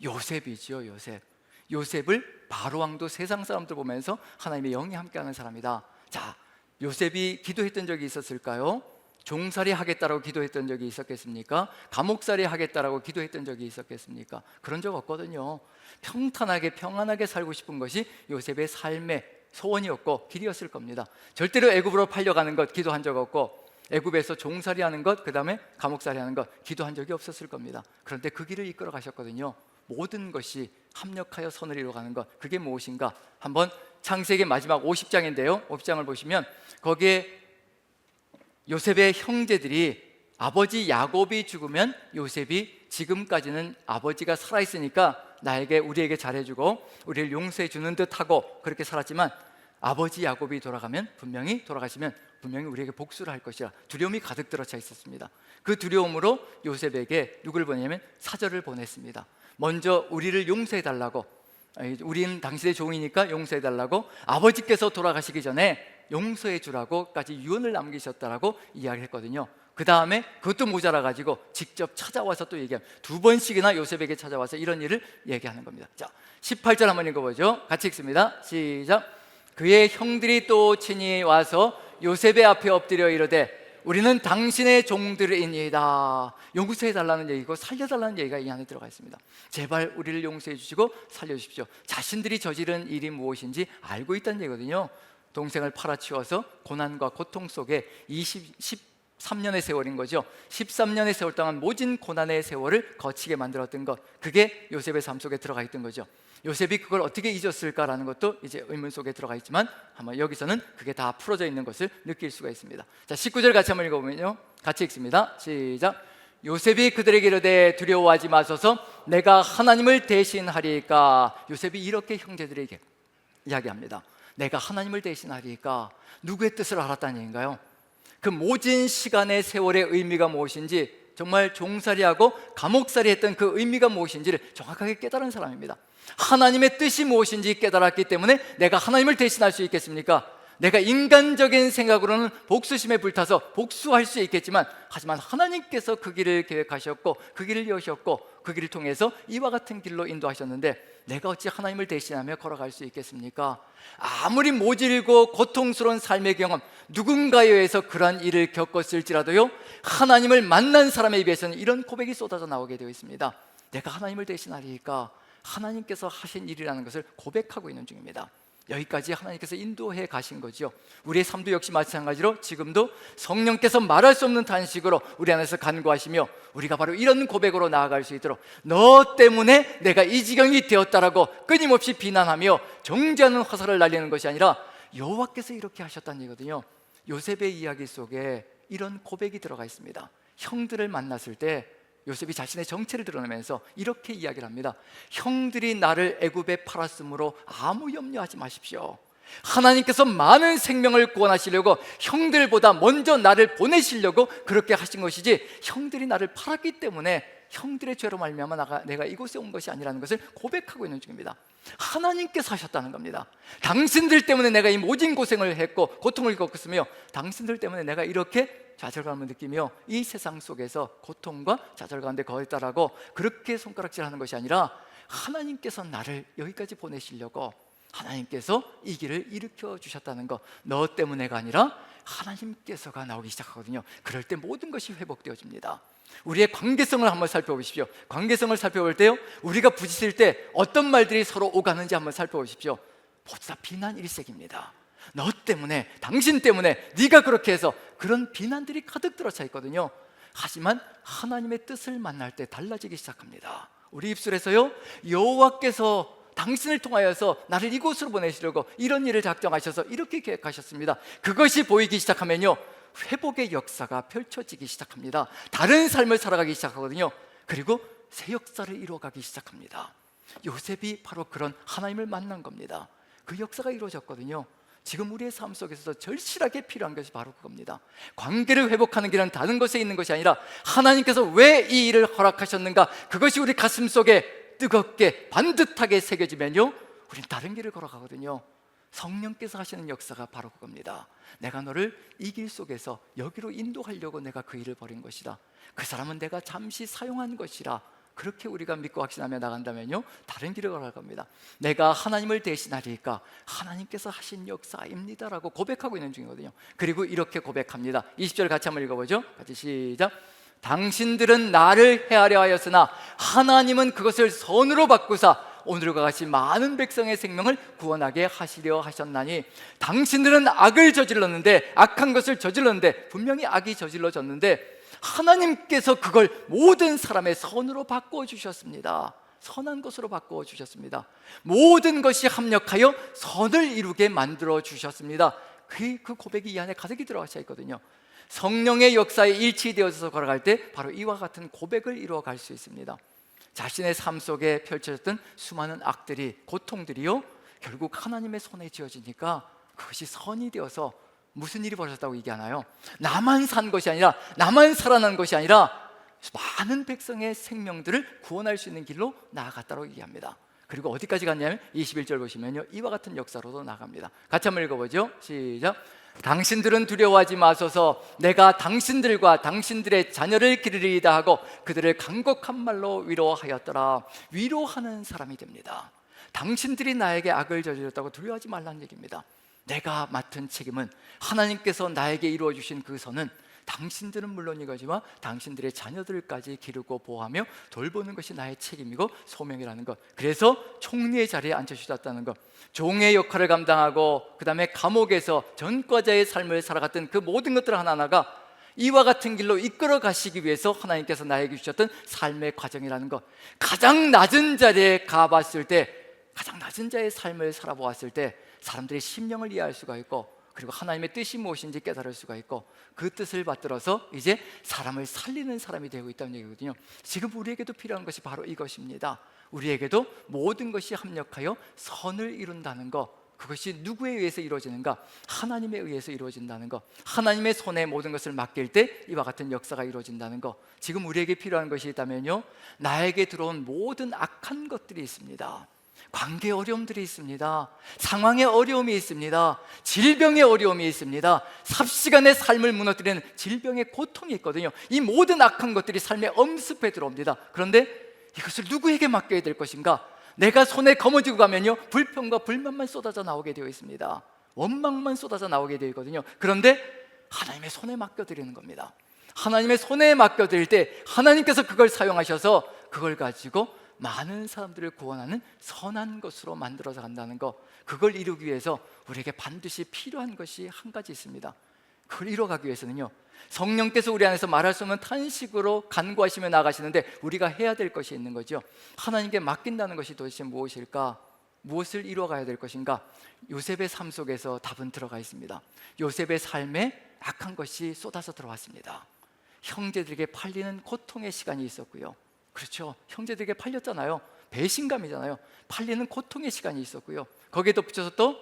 요셉이죠. 요셉을 바로왕도 세상 사람들 보면서 하나님의 영이 함께하는 사람이다. 자, 요셉이 기도했던 적이 있었을까요? 종살이 하겠다라고 기도했던 적이 있었겠습니까? 감옥살이 하겠다라고 기도했던 적이 있었겠습니까? 그런 적 없거든요. 평탄하게 평안하게 살고 싶은 것이 요셉의 삶의 소원이었고 길이었을 겁니다. 절대로 애굽으로 팔려가는 것 기도한 적 없고, 애굽에서 종살이 하는 것, 그 다음에 감옥살이 하는 것 기도한 적이 없었을 겁니다. 그런데 그 길을 이끌어 가셨거든요. 모든 것이 합력하여 선을 이루어가는 것, 그게 무엇인가? 한번 창세기 마지막 50장인데요 50장을 보시면 거기에 요셉의 형제들이 아버지 야곱이 죽으면 요셉이 지금까지는 아버지가 살아있으니까 우리에게 잘해주고 우리를 용서해 주는 듯하고 그렇게 살았지만 아버지 야곱이 돌아가시면 분명히 우리에게 복수를 할 것이라 두려움이 가득 들어차 있었습니다. 그 두려움으로 요셉에게 누굴 보내냐면 사절을 보냈습니다. 먼저 우리를 용서해 달라고, 우리는 당신의 종이니까 용서해 달라고, 아버지께서 돌아가시기 전에 용서해 주라고까지 유언을 남기셨다라고 이야기했거든요. 그 다음에 그것도 모자라가지고 직접 찾아와서 또 얘기합니다. 2번씩이나 요셉에게 찾아와서 이런 일을 얘기하는 겁니다. 자, 18절 한번 읽어보죠. 같이 읽습니다. 시작. 그의 형들이 또 친히 와서 요셉의 앞에 엎드려 이르되 우리는 당신의 종들이니이다. 용서해 달라는 얘기고 살려달라는 얘기가 이 안에 들어가 있습니다. 제발 우리를 용서해 주시고 살려주십시오. 자신들이 저지른 일이 무엇인지 알고 있다는 얘기거든요. 동생을 팔아치워서 고난과 고통 속에 13년의 세월인 거죠. 13년의 세월 동안 모진 고난의 세월을 거치게 만들었던 것, 그게 요셉의 삶 속에 들어가 있던 거죠. 요셉이 그걸 어떻게 잊었을까라는 것도 이제 의문 속에 들어가 있지만 아마 여기서는 그게 다 풀어져 있는 것을 느낄 수가 있습니다. 자, 19절 같이 한번 읽어보면요, 같이 읽습니다. 시작. 요셉이 그들에게 이르되 두려워하지 마소서, 내가 하나님을 대신하리이까. 요셉이 이렇게 형제들에게 이야기합니다. 내가 하나님을 대신하리이까. 누구의 뜻을 알았다는 얘기인가요? 그 모진 시간의 세월의 의미가 무엇인지, 정말 종살이하고 감옥살이 했던 그 의미가 무엇인지를 정확하게 깨달은 사람입니다. 하나님의 뜻이 무엇인지 깨달았기 때문에 내가 하나님을 대신할 수 있겠습니까? 내가 인간적인 생각으로는 복수심에 불타서 복수할 수 있겠지만, 하지만 하나님께서 그 길을 계획하셨고 그 길을 여셨고 그 길을 통해서 이와 같은 길로 인도하셨는데 내가 어찌 하나님을 대신하며 걸어갈 수 있겠습니까? 아무리 모질고 고통스러운 삶의 경험, 누군가에 의해서 그러한 일을 겪었을지라도요, 하나님을 만난 사람에 비해서는 이런 고백이 쏟아져 나오게 되어 있습니다. 내가 하나님을 대신하리니까 하나님께서 하신 일이라는 것을 고백하고 있는 중입니다. 여기까지 하나님께서 인도해 가신 거죠. 우리의 삶도 역시 마찬가지로 지금도 성령께서 말할 수 없는 탄식으로 우리 안에서 간구하시며 우리가 바로 이런 고백으로 나아갈 수 있도록, 너 때문에 내가 이 지경이 되었다라고 끊임없이 비난하며 정죄하는 화살을 날리는 것이 아니라 여호와께서 이렇게 하셨다는 얘기거든요. 요셉의 이야기 속에 이런 고백이 들어가 있습니다. 형들을 만났을 때 요셉이 자신의 정체를 드러내면서 이렇게 이야기를 합니다. 형들이 나를 애굽에 팔았으므로 아무 염려하지 마십시오. 하나님께서 많은 생명을 구원하시려고 형들보다 먼저 나를 보내시려고 그렇게 하신 것이지, 형들이 나를 팔았기 때문에 형들의 죄로 말미암아 내가 이곳에 온 것이 아니라는 것을 고백하고 있는 중입니다. 하나님께서 하셨다는 겁니다. 당신들 때문에 내가 이 모진 고생을 했고 고통을 겪었으며, 당신들 때문에 내가 이렇게 좌절감을 느끼며 이 세상 속에서 고통과 좌절 가운데 거했다라고 그렇게 손가락질하는 것이 아니라, 하나님께서 나를 여기까지 보내시려고 하나님께서 이 길을 일으켜 주셨다는 것, 너 때문에가 아니라 하나님께서가 나오기 시작하거든요. 그럴 때 모든 것이 회복되어집니다. 우리의 관계성을 한번 살펴보십시오. 관계성을 살펴볼 때요, 우리가 부딪힐 때 어떤 말들이 서로 오가는지 한번 살펴보십시오. 모두 다 비난 일색입니다. 너 때문에, 당신 때문에, 네가 그렇게 해서, 그런 비난들이 가득 들어차 있거든요. 하지만 하나님의 뜻을 만날 때 달라지기 시작합니다. 우리 입술에서요, 여호와께서 당신을 통하여서 나를 이곳으로 보내시려고 이런 일을 작정하셔서 이렇게 계획하셨습니다. 그것이 보이기 시작하면요, 회복의 역사가 펼쳐지기 시작합니다. 다른 삶을 살아가기 시작하거든요. 그리고 새 역사를 이루어가기 시작합니다. 요셉이 바로 그런 하나님을 만난 겁니다. 그 역사가 이루어졌거든요. 지금 우리의 삶 속에서 절실하게 필요한 것이 바로 그겁니다. 관계를 회복하는 길은 다른 것에 있는 것이 아니라 하나님께서 왜 이 일을 허락하셨는가, 그것이 우리 가슴 속에 뜨겁게 반듯하게 새겨지면요, 우리는 다른 길을 걸어가거든요. 성령께서 하시는 역사가 바로 그겁니다. 내가 너를 이 길 속에서 여기로 인도하려고 내가 그 일을 벌인 것이다. 그 사람은 내가 잠시 사용한 것이라. 그렇게 우리가 믿고 확신하며 나간다면요, 다른 길을 걸어갈 겁니다. 내가 하나님을 대신하리까 하나님께서 하신 역사입니다라고 고백하고 있는 중이거든요. 그리고 이렇게 고백합니다. 20절 같이 한번 읽어보죠. 같이 시작. 당신들은 나를 해하려 하였으나 하나님은 그것을 선으로 바꾸사 오늘과 같이 많은 백성의 생명을 구원하게 하시려 하셨나니, 당신들은 악을 저질렀는데, 악한 것을 저질렀는데, 분명히 악이 저질러졌는데 하나님께서 그걸 모든 사람의 선으로 바꿔주셨습니다. 선한 것으로 바꾸어 주셨습니다. 모든 것이 합력하여 선을 이루게 만들어 주셨습니다. 그 고백이 이 안에 가득히 들어가 있거든요. 성령의 역사에 일치되어서 걸어갈 때 바로 이와 같은 고백을 이루어갈 수 있습니다. 자신의 삶 속에 펼쳐졌던 수많은 악들이, 고통들이요, 결국 하나님의 손에 쥐어지니까 그것이 선이 되어서 무슨 일이 벌어졌다고 얘기하나요? 나만 산 것이 아니라, 나만 살아난 것이 아니라 많은 백성의 생명들을 구원할 수 있는 길로 나아갔다고 얘기합니다. 그리고 어디까지 갔냐면 21절 보시면요, 이와 같은 역사로도 나갑니다. 같이 한번 읽어보죠. 시작. 당신들은 두려워하지 마소서. 내가 당신들과 당신들의 자녀를 기르리이다 하고 그들을 간곡한 말로 위로하였더라. 위로하는 사람이 됩니다. 당신들이 나에게 악을 저질렀다고 두려워하지 말라는 얘기입니다. 내가 맡은 책임은, 하나님께서 나에게 이루어 주신 그 선은 당신들은 물론이거지만 당신들의 자녀들까지 기르고 보호하며 돌보는 것이 나의 책임이고 소명이라는 것. 그래서 총리의 자리에 앉혀주셨다는 것, 종의 역할을 감당하고 그 다음에 감옥에서 전과자의 삶을 살아갔던 그 모든 것들 하나하나가 이와 같은 길로 이끌어 가시기 위해서 하나님께서 나에게 주셨던 삶의 과정이라는 것. 가장 낮은 자리에 가봤을 때, 가장 낮은 자의 삶을 살아보았을 때 사람들의 심령을 이해할 수가 있고, 그리고 하나님의 뜻이 무엇인지 깨달을 수가 있고, 그 뜻을 받들어서 이제 사람을 살리는 사람이 되고 있다는 얘기거든요. 지금 우리에게도 필요한 것이 바로 이것입니다. 우리에게도 모든 것이 합력하여 선을 이룬다는 것, 그것이 누구에 의해서 이루어지는가? 하나님에 의해서 이루어진다는 것. 하나님의 손에 모든 것을 맡길 때 이와 같은 역사가 이루어진다는 것. 지금 우리에게 필요한 것이 있다면요, 나에게 들어온 모든 악한 것들이 있습니다. 관계 어려움들이 있습니다. 상황의 어려움이 있습니다. 질병의 어려움이 있습니다. 삽시간의 삶을 무너뜨리는 질병의 고통이 있거든요. 이 모든 악한 것들이 삶의 엄습에 들어옵니다. 그런데 이것을 누구에게 맡겨야 될 것인가? 내가 손에 거머쥐고 가면요, 불평과 불만만 쏟아져 나오게 되어 있습니다. 원망만 쏟아져 나오게 되어 있거든요. 그런데 하나님의 손에 맡겨드리는 겁니다. 하나님의 손에 맡겨드릴 때 하나님께서 그걸 사용하셔서 그걸 가지고 많은 사람들을 구원하는 선한 것으로 만들어서 간다는 것, 그걸 이루기 위해서 우리에게 반드시 필요한 것이 한 가지 있습니다. 그걸 이뤄가기 위해서는요, 성령께서 우리 안에서 말할 수 없는 탄식으로 간구하시며 나가시는데 우리가 해야 될 것이 있는 거죠. 하나님께 맡긴다는 것이 도대체 무엇일까? 무엇을 이루어가야 될 것인가? 요셉의 삶 속에서 답은 들어가 있습니다. 요셉의 삶에 악한 것이 쏟아져 들어왔습니다. 형제들에게 팔리는 고통의 시간이 있었고요, 그렇죠, 형제들에게 팔렸잖아요. 배신감이잖아요. 팔리는 고통의 시간이 있었고요, 거기에 덧붙여서 또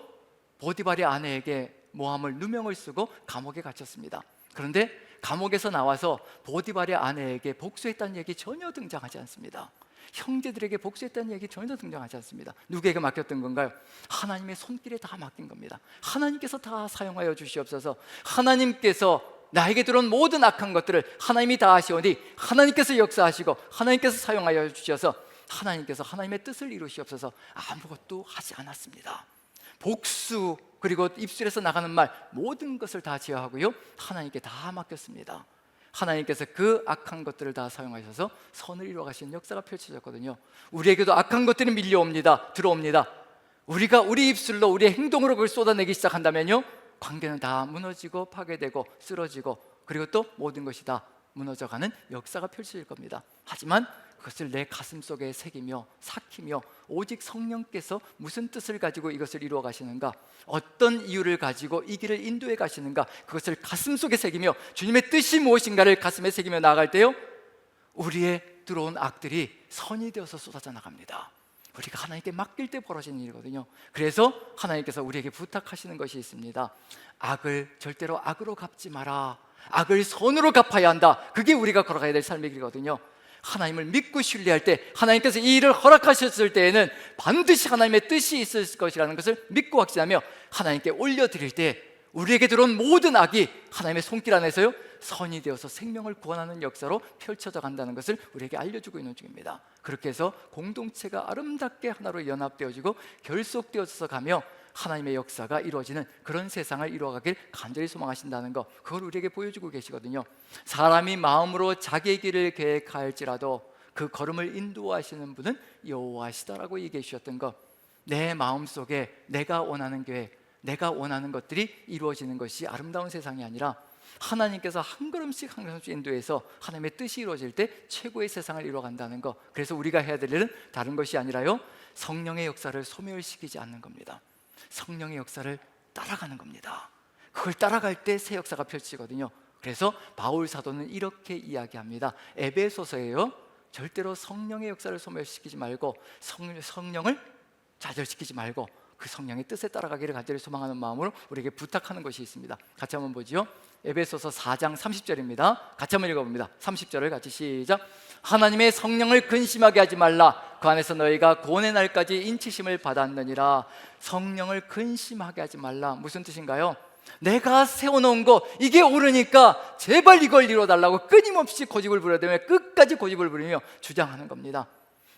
보디발의 아내에게 모함을 누명을 쓰고 감옥에 갇혔습니다. 그런데 감옥에서 나와서 보디발의 아내에게 복수했다는 얘기 전혀 등장하지 않습니다. 형제들에게 복수했다는 얘기 전혀 등장하지 않습니다. 누구에게 맡겼던 건가요? 하나님의 손길에 다 맡긴 겁니다. 하나님께서 다 사용하여 주시옵소서. 하나님께서 나에게 들어온 모든 악한 것들을 하나님이 다 하시오니 하나님께서 역사하시고 하나님께서 사용하여 주셔서 하나님께서 하나님의 뜻을 이루시옵소서. 아무것도 하지 않았습니다. 복수, 그리고 입술에서 나가는 말, 모든 것을 다 제어하고요, 하나님께 다 맡겼습니다. 하나님께서 그 악한 것들을 다 사용하셔서 선을 이루어 가시는 역사가 펼쳐졌거든요. 우리에게도 악한 것들이 밀려옵니다. 들어옵니다. 우리가 우리 입술로, 우리의 행동으로 그걸 쏟아내기 시작한다면요, 관계는 다 무너지고 파괴되고 쓰러지고, 그리고 또 모든 것이 다 무너져가는 역사가 펼쳐질 겁니다. 하지만 그것을 내 가슴 속에 새기며 삭히며 오직 성령께서 무슨 뜻을 가지고 이것을 이루어 가시는가, 어떤 이유를 가지고 이 길을 인도해 가시는가, 그것을 가슴 속에 새기며 주님의 뜻이 무엇인가를 가슴에 새기며 나아갈 때요, 우리의 들어온 악들이 선이 되어서 쏟아져 나갑니다. 우리가 하나님께 맡길 때 벌어지는 일이거든요. 그래서 하나님께서 우리에게 부탁하시는 것이 있습니다. 악을 절대로 악으로 갚지 마라. 악을 선으로 갚아야 한다. 그게 우리가 걸어가야 될 삶의 길이거든요. 하나님을 믿고 신뢰할 때, 하나님께서 이 일을 허락하셨을 때에는 반드시 하나님의 뜻이 있을 것이라는 것을 믿고 확신하며 하나님께 올려드릴 때 우리에게 들어온 모든 악이 하나님의 손길 안에서요, 선이 되어서 생명을 구원하는 역사로 펼쳐져 간다는 것을 우리에게 알려주고 있는 중입니다. 그렇게 해서 공동체가 아름답게 하나로 연합되어지고 결속되어서 가며 하나님의 역사가 이루어지는 그런 세상을 이루어가길 간절히 소망하신다는 것, 그걸 우리에게 보여주고 계시거든요. 사람이 마음으로 자기의 길을 계획할지라도 그 걸음을 인도하시는 분은 여호와시다라고 얘기해 주셨던 것, 내 마음속에 내가 원하는 계획, 내가 원하는 것들이 이루어지는 것이 아름다운 세상이 아니라 하나님께서 한 걸음씩 한 걸음씩 인도해서 하나님의 뜻이 이루어질 때 최고의 세상을 이루어간다는 것. 그래서 우리가 해야 될 일은 다른 것이 아니라요, 성령의 역사를 소멸시키지 않는 겁니다. 성령의 역사를 따라가는 겁니다. 그걸 따라갈 때 새 역사가 펼치거든요. 그래서 바울 사도는 이렇게 이야기합니다. 에베소서에요, 절대로 성령의 역사를 소멸시키지 말고 성령을 좌절시키지 말고 그 성령의 뜻에 따라가기를 간절히 소망하는 마음으로 우리에게 부탁하는 것이 있습니다. 같이 한번 보지요. 에베소서 4장 30절입니다. 같이 한번 읽어봅니다. 30절을 같이 시작. 하나님의 성령을 근심하게 하지 말라. 그 안에서 너희가 구원의 날까지 인치심을 받았느니라. 성령을 근심하게 하지 말라. 무슨 뜻인가요? 내가 세워놓은 거 이게 옳으니까 제발 이걸 이뤄달라고 끊임없이 고집을 부려대며 끝까지 고집을 부리며 주장하는 겁니다.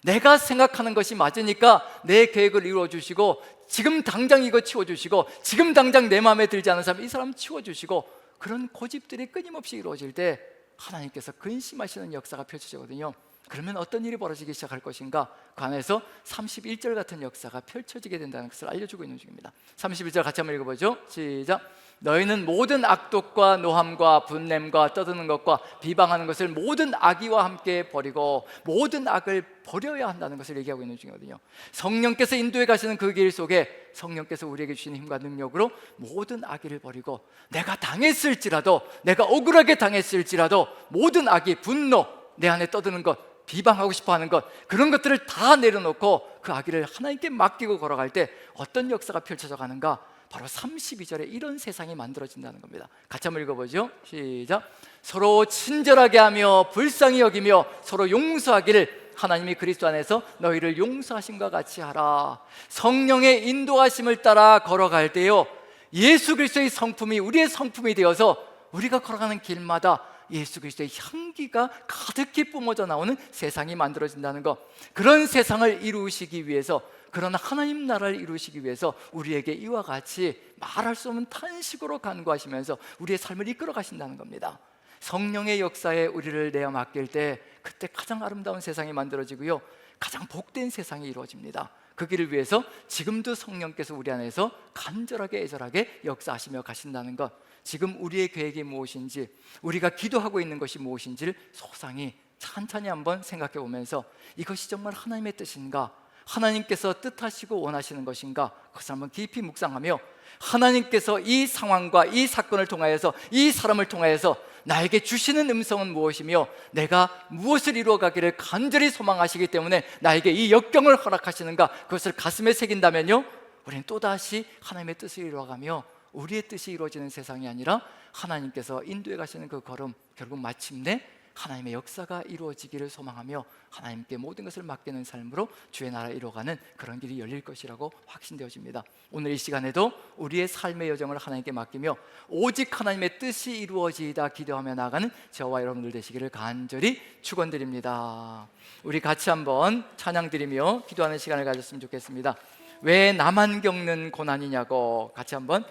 내가 생각하는 것이 맞으니까 내 계획을 이루어주시고, 지금 당장 이거 치워주시고, 지금 당장 내 마음에 들지 않은 사람 이 사람 치워주시고, 그런 고집들이 끊임없이 이루어질 때 하나님께서 근심하시는 역사가 펼쳐지거든요. 그러면 어떤 일이 벌어지기 시작할 것인가? 그 안에서 31절 같은 역사가 펼쳐지게 된다는 것을 알려주고 있는 중입니다. 31절 같이 한번 읽어보죠. 시작. 너희는 모든 악독과 노함과 분냄과 떠드는 것과 비방하는 것을 모든 악의와 함께 버리고, 모든 악을 버려야 한다는 것을 얘기하고 있는 중이거든요. 성령께서 인도해 가시는 그 길 속에 성령께서 우리에게 주시는 힘과 능력으로 모든 악의를 버리고, 내가 당했을지라도, 내가 억울하게 당했을지라도 모든 악의, 분노, 내 안에 떠드는 것, 비방하고 싶어하는 것, 그런 것들을 다 내려놓고 그 악의를 하나님께 맡기고 걸어갈 때 어떤 역사가 펼쳐져 가는가? 바로 32절에 이런 세상이 만들어진다는 겁니다. 같이 한번 읽어보죠. 시작. 서로 친절하게 하며 불쌍히 여기며 서로 용서하기를 하나님이 그리스도 안에서 너희를 용서하심과 같이 하라. 성령의 인도하심을 따라 걸어갈 때요, 예수 그리스도의 성품이 우리의 성품이 되어서 우리가 걸어가는 길마다 예수 그리스도의 향기가 가득히 뿜어져 나오는 세상이 만들어진다는 것. 그런 세상을 이루시기 위해서, 그런 하나님 나라를 이루시기 위해서 우리에게 이와 같이 말할 수 없는 탄식으로 간구하시면서 우리의 삶을 이끌어 가신다는 겁니다. 성령의 역사에 우리를 내어 맡길 때 그때 가장 아름다운 세상이 만들어지고요, 가장 복된 세상이 이루어집니다. 그 길을 위해서 지금도 성령께서 우리 안에서 간절하게 애절하게 역사하시며 가신다는 것. 지금 우리의 계획이 무엇인지, 우리가 기도하고 있는 것이 무엇인지를 소상히 천천히 한번 생각해 보면서 이것이 정말 하나님의 뜻인가, 하나님께서 뜻하시고 원하시는 것인가, 그것을 한번 깊이 묵상하며 하나님께서 이 상황과 이 사건을 통하여서, 이 사람을 통하여서 나에게 주시는 음성은 무엇이며 내가 무엇을 이루어가기를 간절히 소망하시기 때문에 나에게 이 역경을 허락하시는가, 그것을 가슴에 새긴다면요, 우리는 또다시 하나님의 뜻을 이루어가며 우리의 뜻이 이루어지는 세상이 아니라 하나님께서 인도해 가시는 그 걸음, 결국 마침내 하나님의 역사가 이루어지기를 소망하며 하나님께 모든 것을 맡기는 삶으로 주의 나라 이루어가는 그런 길이 열릴 것이라고 확신되어집니다. 오늘 이 시간에도 우리의 삶의 여정을 하나님께 맡기며 오직 하나님의 뜻이 이루어지이다 기도하며 나아가는 저와 여러분들 되시기를 간절히 축원드립니다. 우리 같이 한번 찬양 드리며 기도하는 시간을 가졌으면 좋겠습니다. 왜 나만 겪는 고난이냐고 같이 한번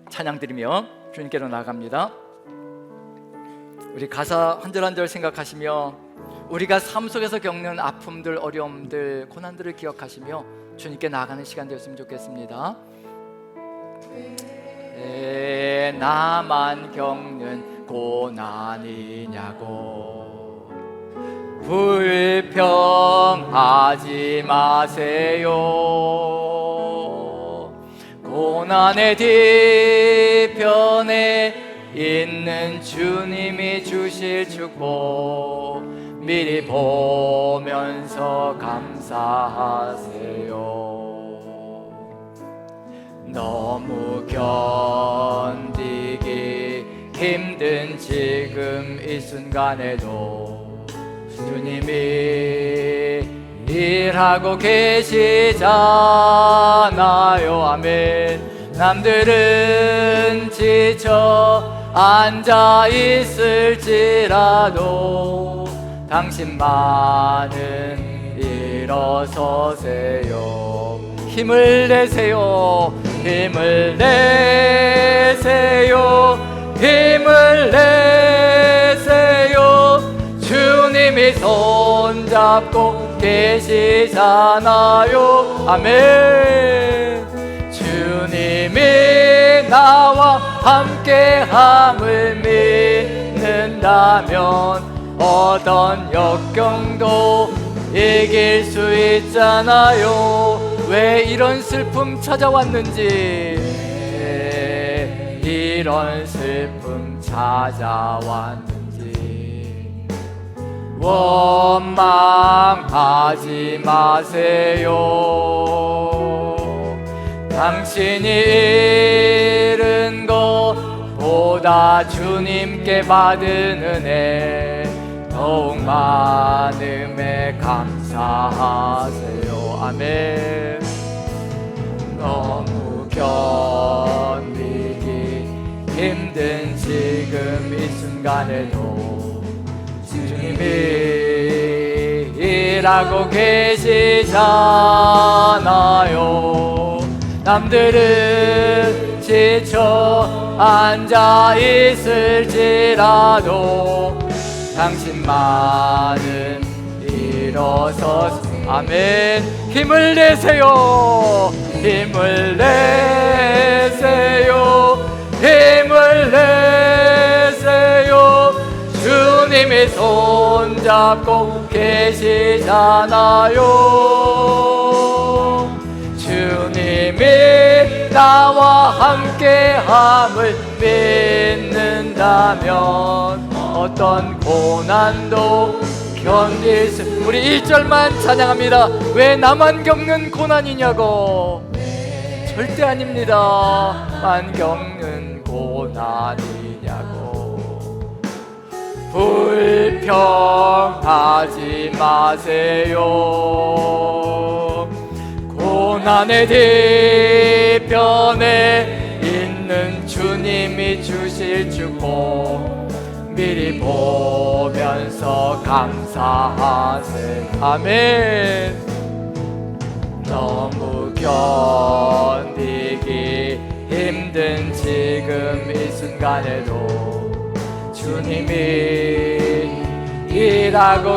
찬양 드리며 주님께로 나아갑니다. 우리 가사 한 절 한 절 생각하시며 우리가 삶 속에서 겪는 아픔들, 어려움들, 고난들을 기억하시며 주님께 나아가는 시간 되었으면 좋겠습니다. 왜 나만 겪는 고난이냐고 불평하지 마세요. 고난의 뒤편에 있는 주님이 주실 축복 미리 보면서 감사하세요. 너무 견디기 힘든 지금 이 순간에도 주님이 일하고 계시잖아요. 아멘. 남들은 지쳐 앉아 있을지라도 당신만은 일어서세요. 힘을 내세요. 힘을 내세요. 힘을 내세요. 주님이 손잡고 계시잖아요. 아멘. 주님이 나와 함께함을 믿는다면 어떤 역경도 이길 수 있잖아요. 왜 이런 슬픔 찾아왔는지, 이런 슬픔 찾아왔는지 원망하지 마세요. 당신이 잃은 것보다 주님께 받은 은혜 더욱 많음에 감사하세요. 아멘. 너무 견디기 힘든 지금 이 순간에도 주님이 일하고 계시잖아요. 남들은 지쳐 앉아 있을지라도 당신만은 일어서서 아멘. 힘을 내세요. 힘을 내세요. 힘을 내세요. 주님이 손잡고 계시잖아요. 주님이 나와 함께함을 믿는다면 어떤 고난도 견딜 수. 우리 1절만 찬양합니다. 왜 나만 겪는 고난이냐고. 절대 아닙니다. 만 겪는 고난이냐고. 불평하지 마세요. 고난의 뒤편에 있는 주님이 주실 주고 미리 보면서 감사하세요. 아멘. 너무 견디기 힘든 지금 이 순간에도 주님이 일하고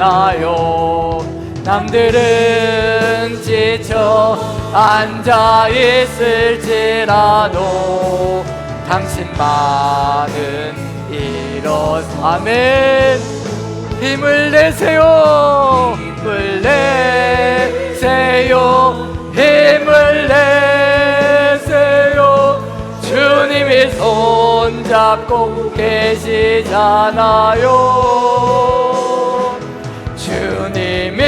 계시잖아요. 남들은 지쳐 앉아 있을지라도 당신만은 일어서 아멘. 힘을 내세요. 힘을 내세요. 힘을 내세요. 주님이 손잡고 계시잖아요. 주님이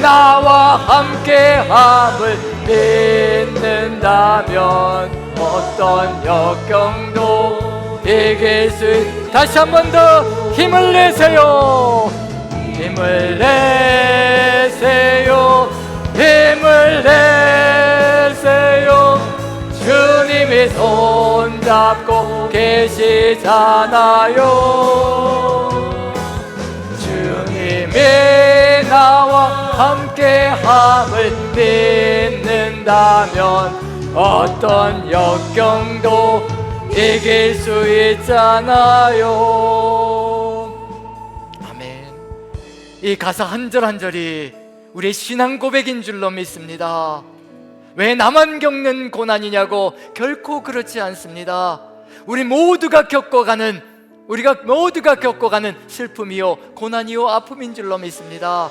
나와 함께함을 믿는다면 어떤 역경도 이길 수 있... 다시 한 번 더 힘을 내세요. 힘을 내세요. 힘을 내세요. 주님이 손잡고 계시잖아요. 주님이 나와 함께함을 믿는다면 어떤 역경도 이길 수 있잖아요. 아멘. 이 가사 한 절 한 절이 우리의 신앙 고백인 줄로 믿습니다. 왜 나만 겪는 고난이냐고. 결코 그렇지 않습니다. 우리가 모두가 겪어가는 슬픔이요 고난이요 아픔인 줄로 믿습니다.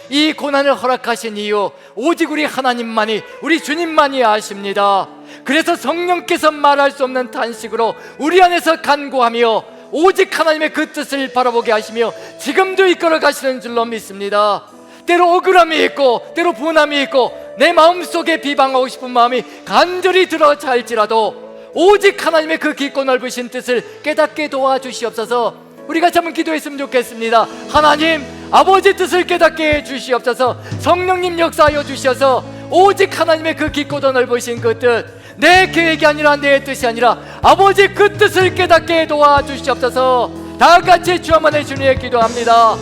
이 고난을 허락하신 이유 오직 우리 하나님만이, 우리 주님만이 아십니다. 그래서 성령께서 말할 수 없는 탄식으로 우리 안에서 간구하며 오직 하나님의 그 뜻을 바라보게 하시며 지금도 이끌어 가시는 줄로 믿습니다. 때로 억울함이 있고 때로 분함이 있고 내 마음속에 비방하고 싶은 마음이 간절히 들어 찰지라도 오직 하나님의 그 깊고 넓으신 뜻을 깨닫게 도와주시옵소서. 우리가 한번 기도했으면 좋겠습니다. 하나님 아버지 뜻을 깨닫게 해주시옵소서. 성령님 역사하여 주셔서 오직 하나님의 그 깊고 더 넓으신 그 뜻, 내 계획이 아니라 내 뜻이 아니라 아버지 그 뜻을 깨닫게 도와주시옵소서. 다같이 주 한번에 주님께 기도합니다.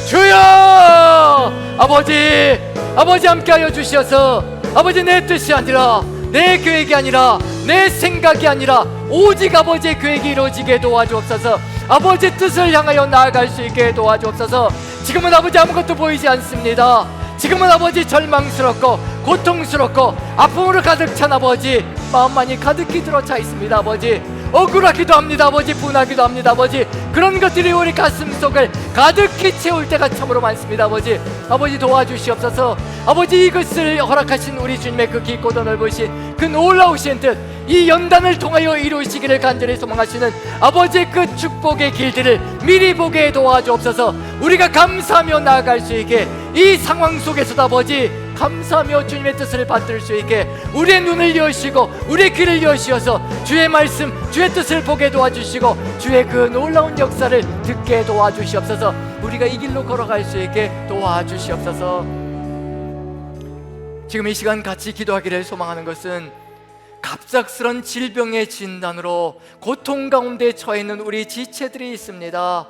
주여 아버지 함께하여 주셔서 아버지 내 뜻이 아니라 내 계획이 아니라 내 생각이 아니라 오직 아버지의 계획이 이루어지게 도와주옵소서. 아버지 뜻을 향하여 나아갈 수 있게 도와주옵소서. 지금은 아버지 아무것도 보이지 않습니다. 지금은 아버지 절망스럽고 고통스럽고 아픔으로 가득 찬 아버지, 마음만이 가득히 들어차 있습니다. 아버지, 억울하기도 합니다. 아버지, 분하기도 합니다. 아버지, 그런 것들이 우리 가슴 속을 가득히 채울 때가 참으로 많습니다. 아버지, 아버지 도와주시옵소서. 아버지, 이것을 허락하신 우리 주님의 그 깊고도 넓으신 그 놀라우신 뜻, 이 연단을 통하여 이루시기를 간절히 소망하시는 아버지의 그 축복의 길들을 미리 보게 도와주옵소서. 우리가 감사하며 나아갈 수 있게, 이 상황 속에서도 아버지 감사하며 주님의 뜻을 받들 수 있게 우리의 눈을 여시고 우리의 귀를 여시어서 주의 말씀, 주의 뜻을 보게 도와주시고 주의 그 놀라운 역사를 듣게 도와주시옵소서. 우리가 이 길로 걸어갈 수 있게 도와주시옵소서. 지금 이 시간 같이 기도하기를 소망하는 것은 갑작스런 질병의 진단으로 고통 가운데 처해 있는 우리 지체들이 있습니다.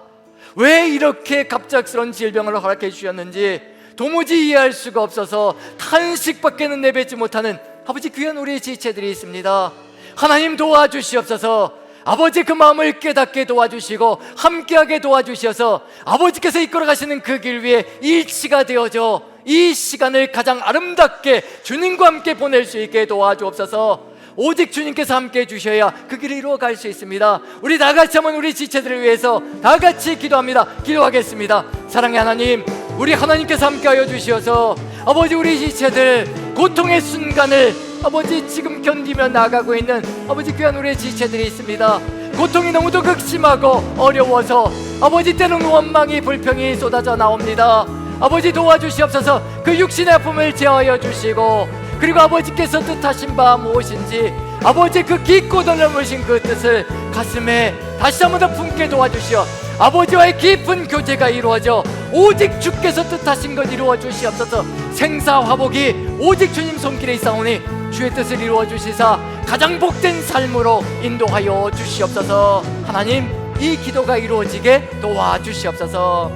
왜 이렇게 갑작스런 질병을 허락해 주셨는지 도무지 이해할 수가 없어서 탄식밖에는 내뱉지 못하는 아버지 귀한 우리 지체들이 있습니다. 하나님 도와주시옵소서. 아버지 그 마음을 깨닫게 도와주시고 함께하게 도와주셔서 아버지께서 이끌어가시는 그 길 위에 일치가 되어져 이 시간을 가장 아름답게 주님과 함께 보낼 수 있게 도와주옵소서. 오직 주님께서 함께 해주셔야 그 길을 이루어갈 수 있습니다. 우리 다같이 한번 우리 지체들을 위해서 다같이 기도합니다. 기도하겠습니다. 사랑의 하나님, 우리 하나님께서 함께하여 주시어서 아버지 우리 지체들 고통의 순간을 아버지 지금 견디며 나가고 있는 아버지 귀한 우리 지체들이 있습니다. 고통이 너무도 극심하고 어려워서 아버지 때로는 원망이 불평이 쏟아져 나옵니다. 아버지 도와주시옵소서. 그 육신의 아픔을 제어하여 주시고 그리고 아버지께서 뜻하신 바 무엇인지 아버지 그 깊고도 넓으신 그 뜻을 가슴에 다시 한번 더 품게 도와주시어 아버지와의 깊은 교제가 이루어져 오직 주께서 뜻하신 것 이루어 주시옵소서. 생사화복이 오직 주님 손길에 있사오니 주의 뜻을 이루어 주시사 가장 복된 삶으로 인도하여 주시옵소서. 하나님, 이 기도가 이루어지게 도와주시옵소서.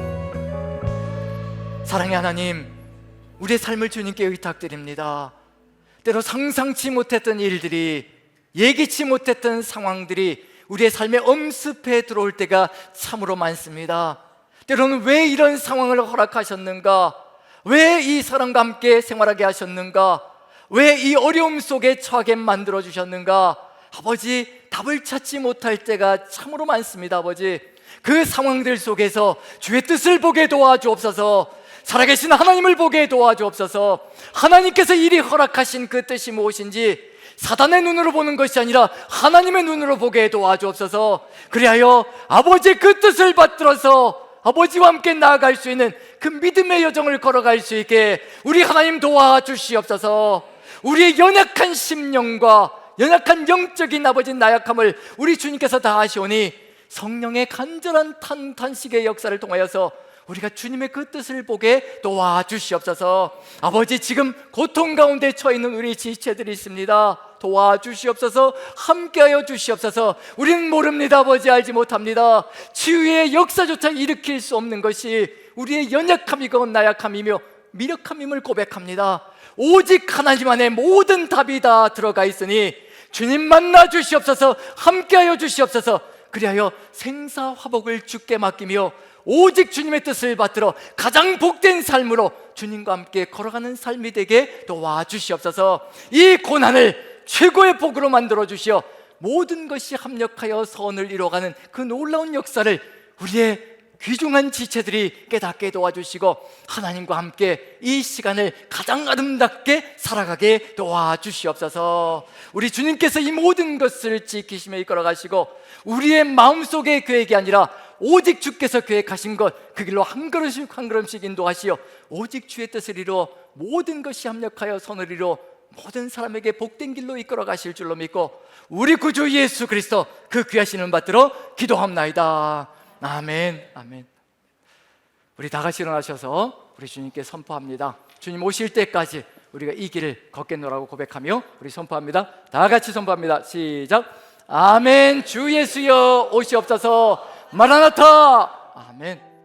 사랑의 하나님, 우리의 삶을 주님께 의탁드립니다. 때로 상상치 못했던 일들이, 예기치 못했던 상황들이 우리의 삶에 엄습해 들어올 때가 참으로 많습니다. 때로는 왜 이런 상황을 허락하셨는가? 왜 이 사람과 함께 생활하게 하셨는가? 왜 이 어려움 속에 처하게 만들어 주셨는가? 아버지, 답을 찾지 못할 때가 참으로 많습니다. 아버지, 그 상황들 속에서 주의 뜻을 보게 도와주옵소서. 살아계신 하나님을 보게 도와주옵소서. 하나님께서 이리 허락하신 그 뜻이 무엇인지 사단의 눈으로 보는 것이 아니라 하나님의 눈으로 보게 도와주옵소서. 그리하여 아버지의 그 뜻을 받들어서 아버지와 함께 나아갈 수 있는 그 믿음의 여정을 걸어갈 수 있게 우리 하나님 도와주시옵소서. 우리의 연약한 심령과 연약한 영적인 아버지 나약함을 우리 주님께서 다 아시오니 성령의 간절한 탄식의 역사를 통하여서 우리가 주님의 그 뜻을 보게 도와주시옵소서. 아버지, 지금 고통 가운데 처해 있는 우리 지체들이 있습니다. 도와주시옵소서. 함께하여 주시옵소서. 우리는 모릅니다. 아버지, 알지 못합니다. 치유의 역사조차 일으킬 수 없는 것이 우리의 연약함이고 나약함이며 미력함임을 고백합니다. 오직 하나님 안에 모든 답이 다 들어가 있으니 주님 만나 주시옵소서. 함께하여 주시옵소서. 그리하여 생사화복을 주께 맡기며 오직 주님의 뜻을 받들어 가장 복된 삶으로 주님과 함께 걸어가는 삶이 되게 도와주시옵소서. 이 고난을 최고의 복으로 만들어 주시어 모든 것이 합력하여 선을 이루어가는 그 놀라운 역사를 우리의 귀중한 지체들이 깨닫게 도와주시고 하나님과 함께 이 시간을 가장 아름답게 살아가게 도와주시옵소서. 우리 주님께서 이 모든 것을 지키시며 이끌어가시고 우리의 마음속의 계획이 아니라 오직 주께서 계획하신 것, 그 길로 한 걸음씩 한 걸음씩 인도하시어 오직 주의 뜻을 이루어 모든 것이 합력하여 선을 이루어 모든 사람에게 복된 길로 이끌어 가실 줄로 믿고 우리 구주 예수 그리스도 그 귀하신 이름 받들어 기도합나이다. 아멘. 아멘. 우리 다 같이 일어나셔서 우리 주님께 선포합니다. 주님 오실 때까지 우리가 이 길을 걷겠노라고 고백하며 우리 선포합니다. 다 같이 선포합니다. 시작. 아멘. 주 예수여 오시옵소서. 마라나타. 아멘.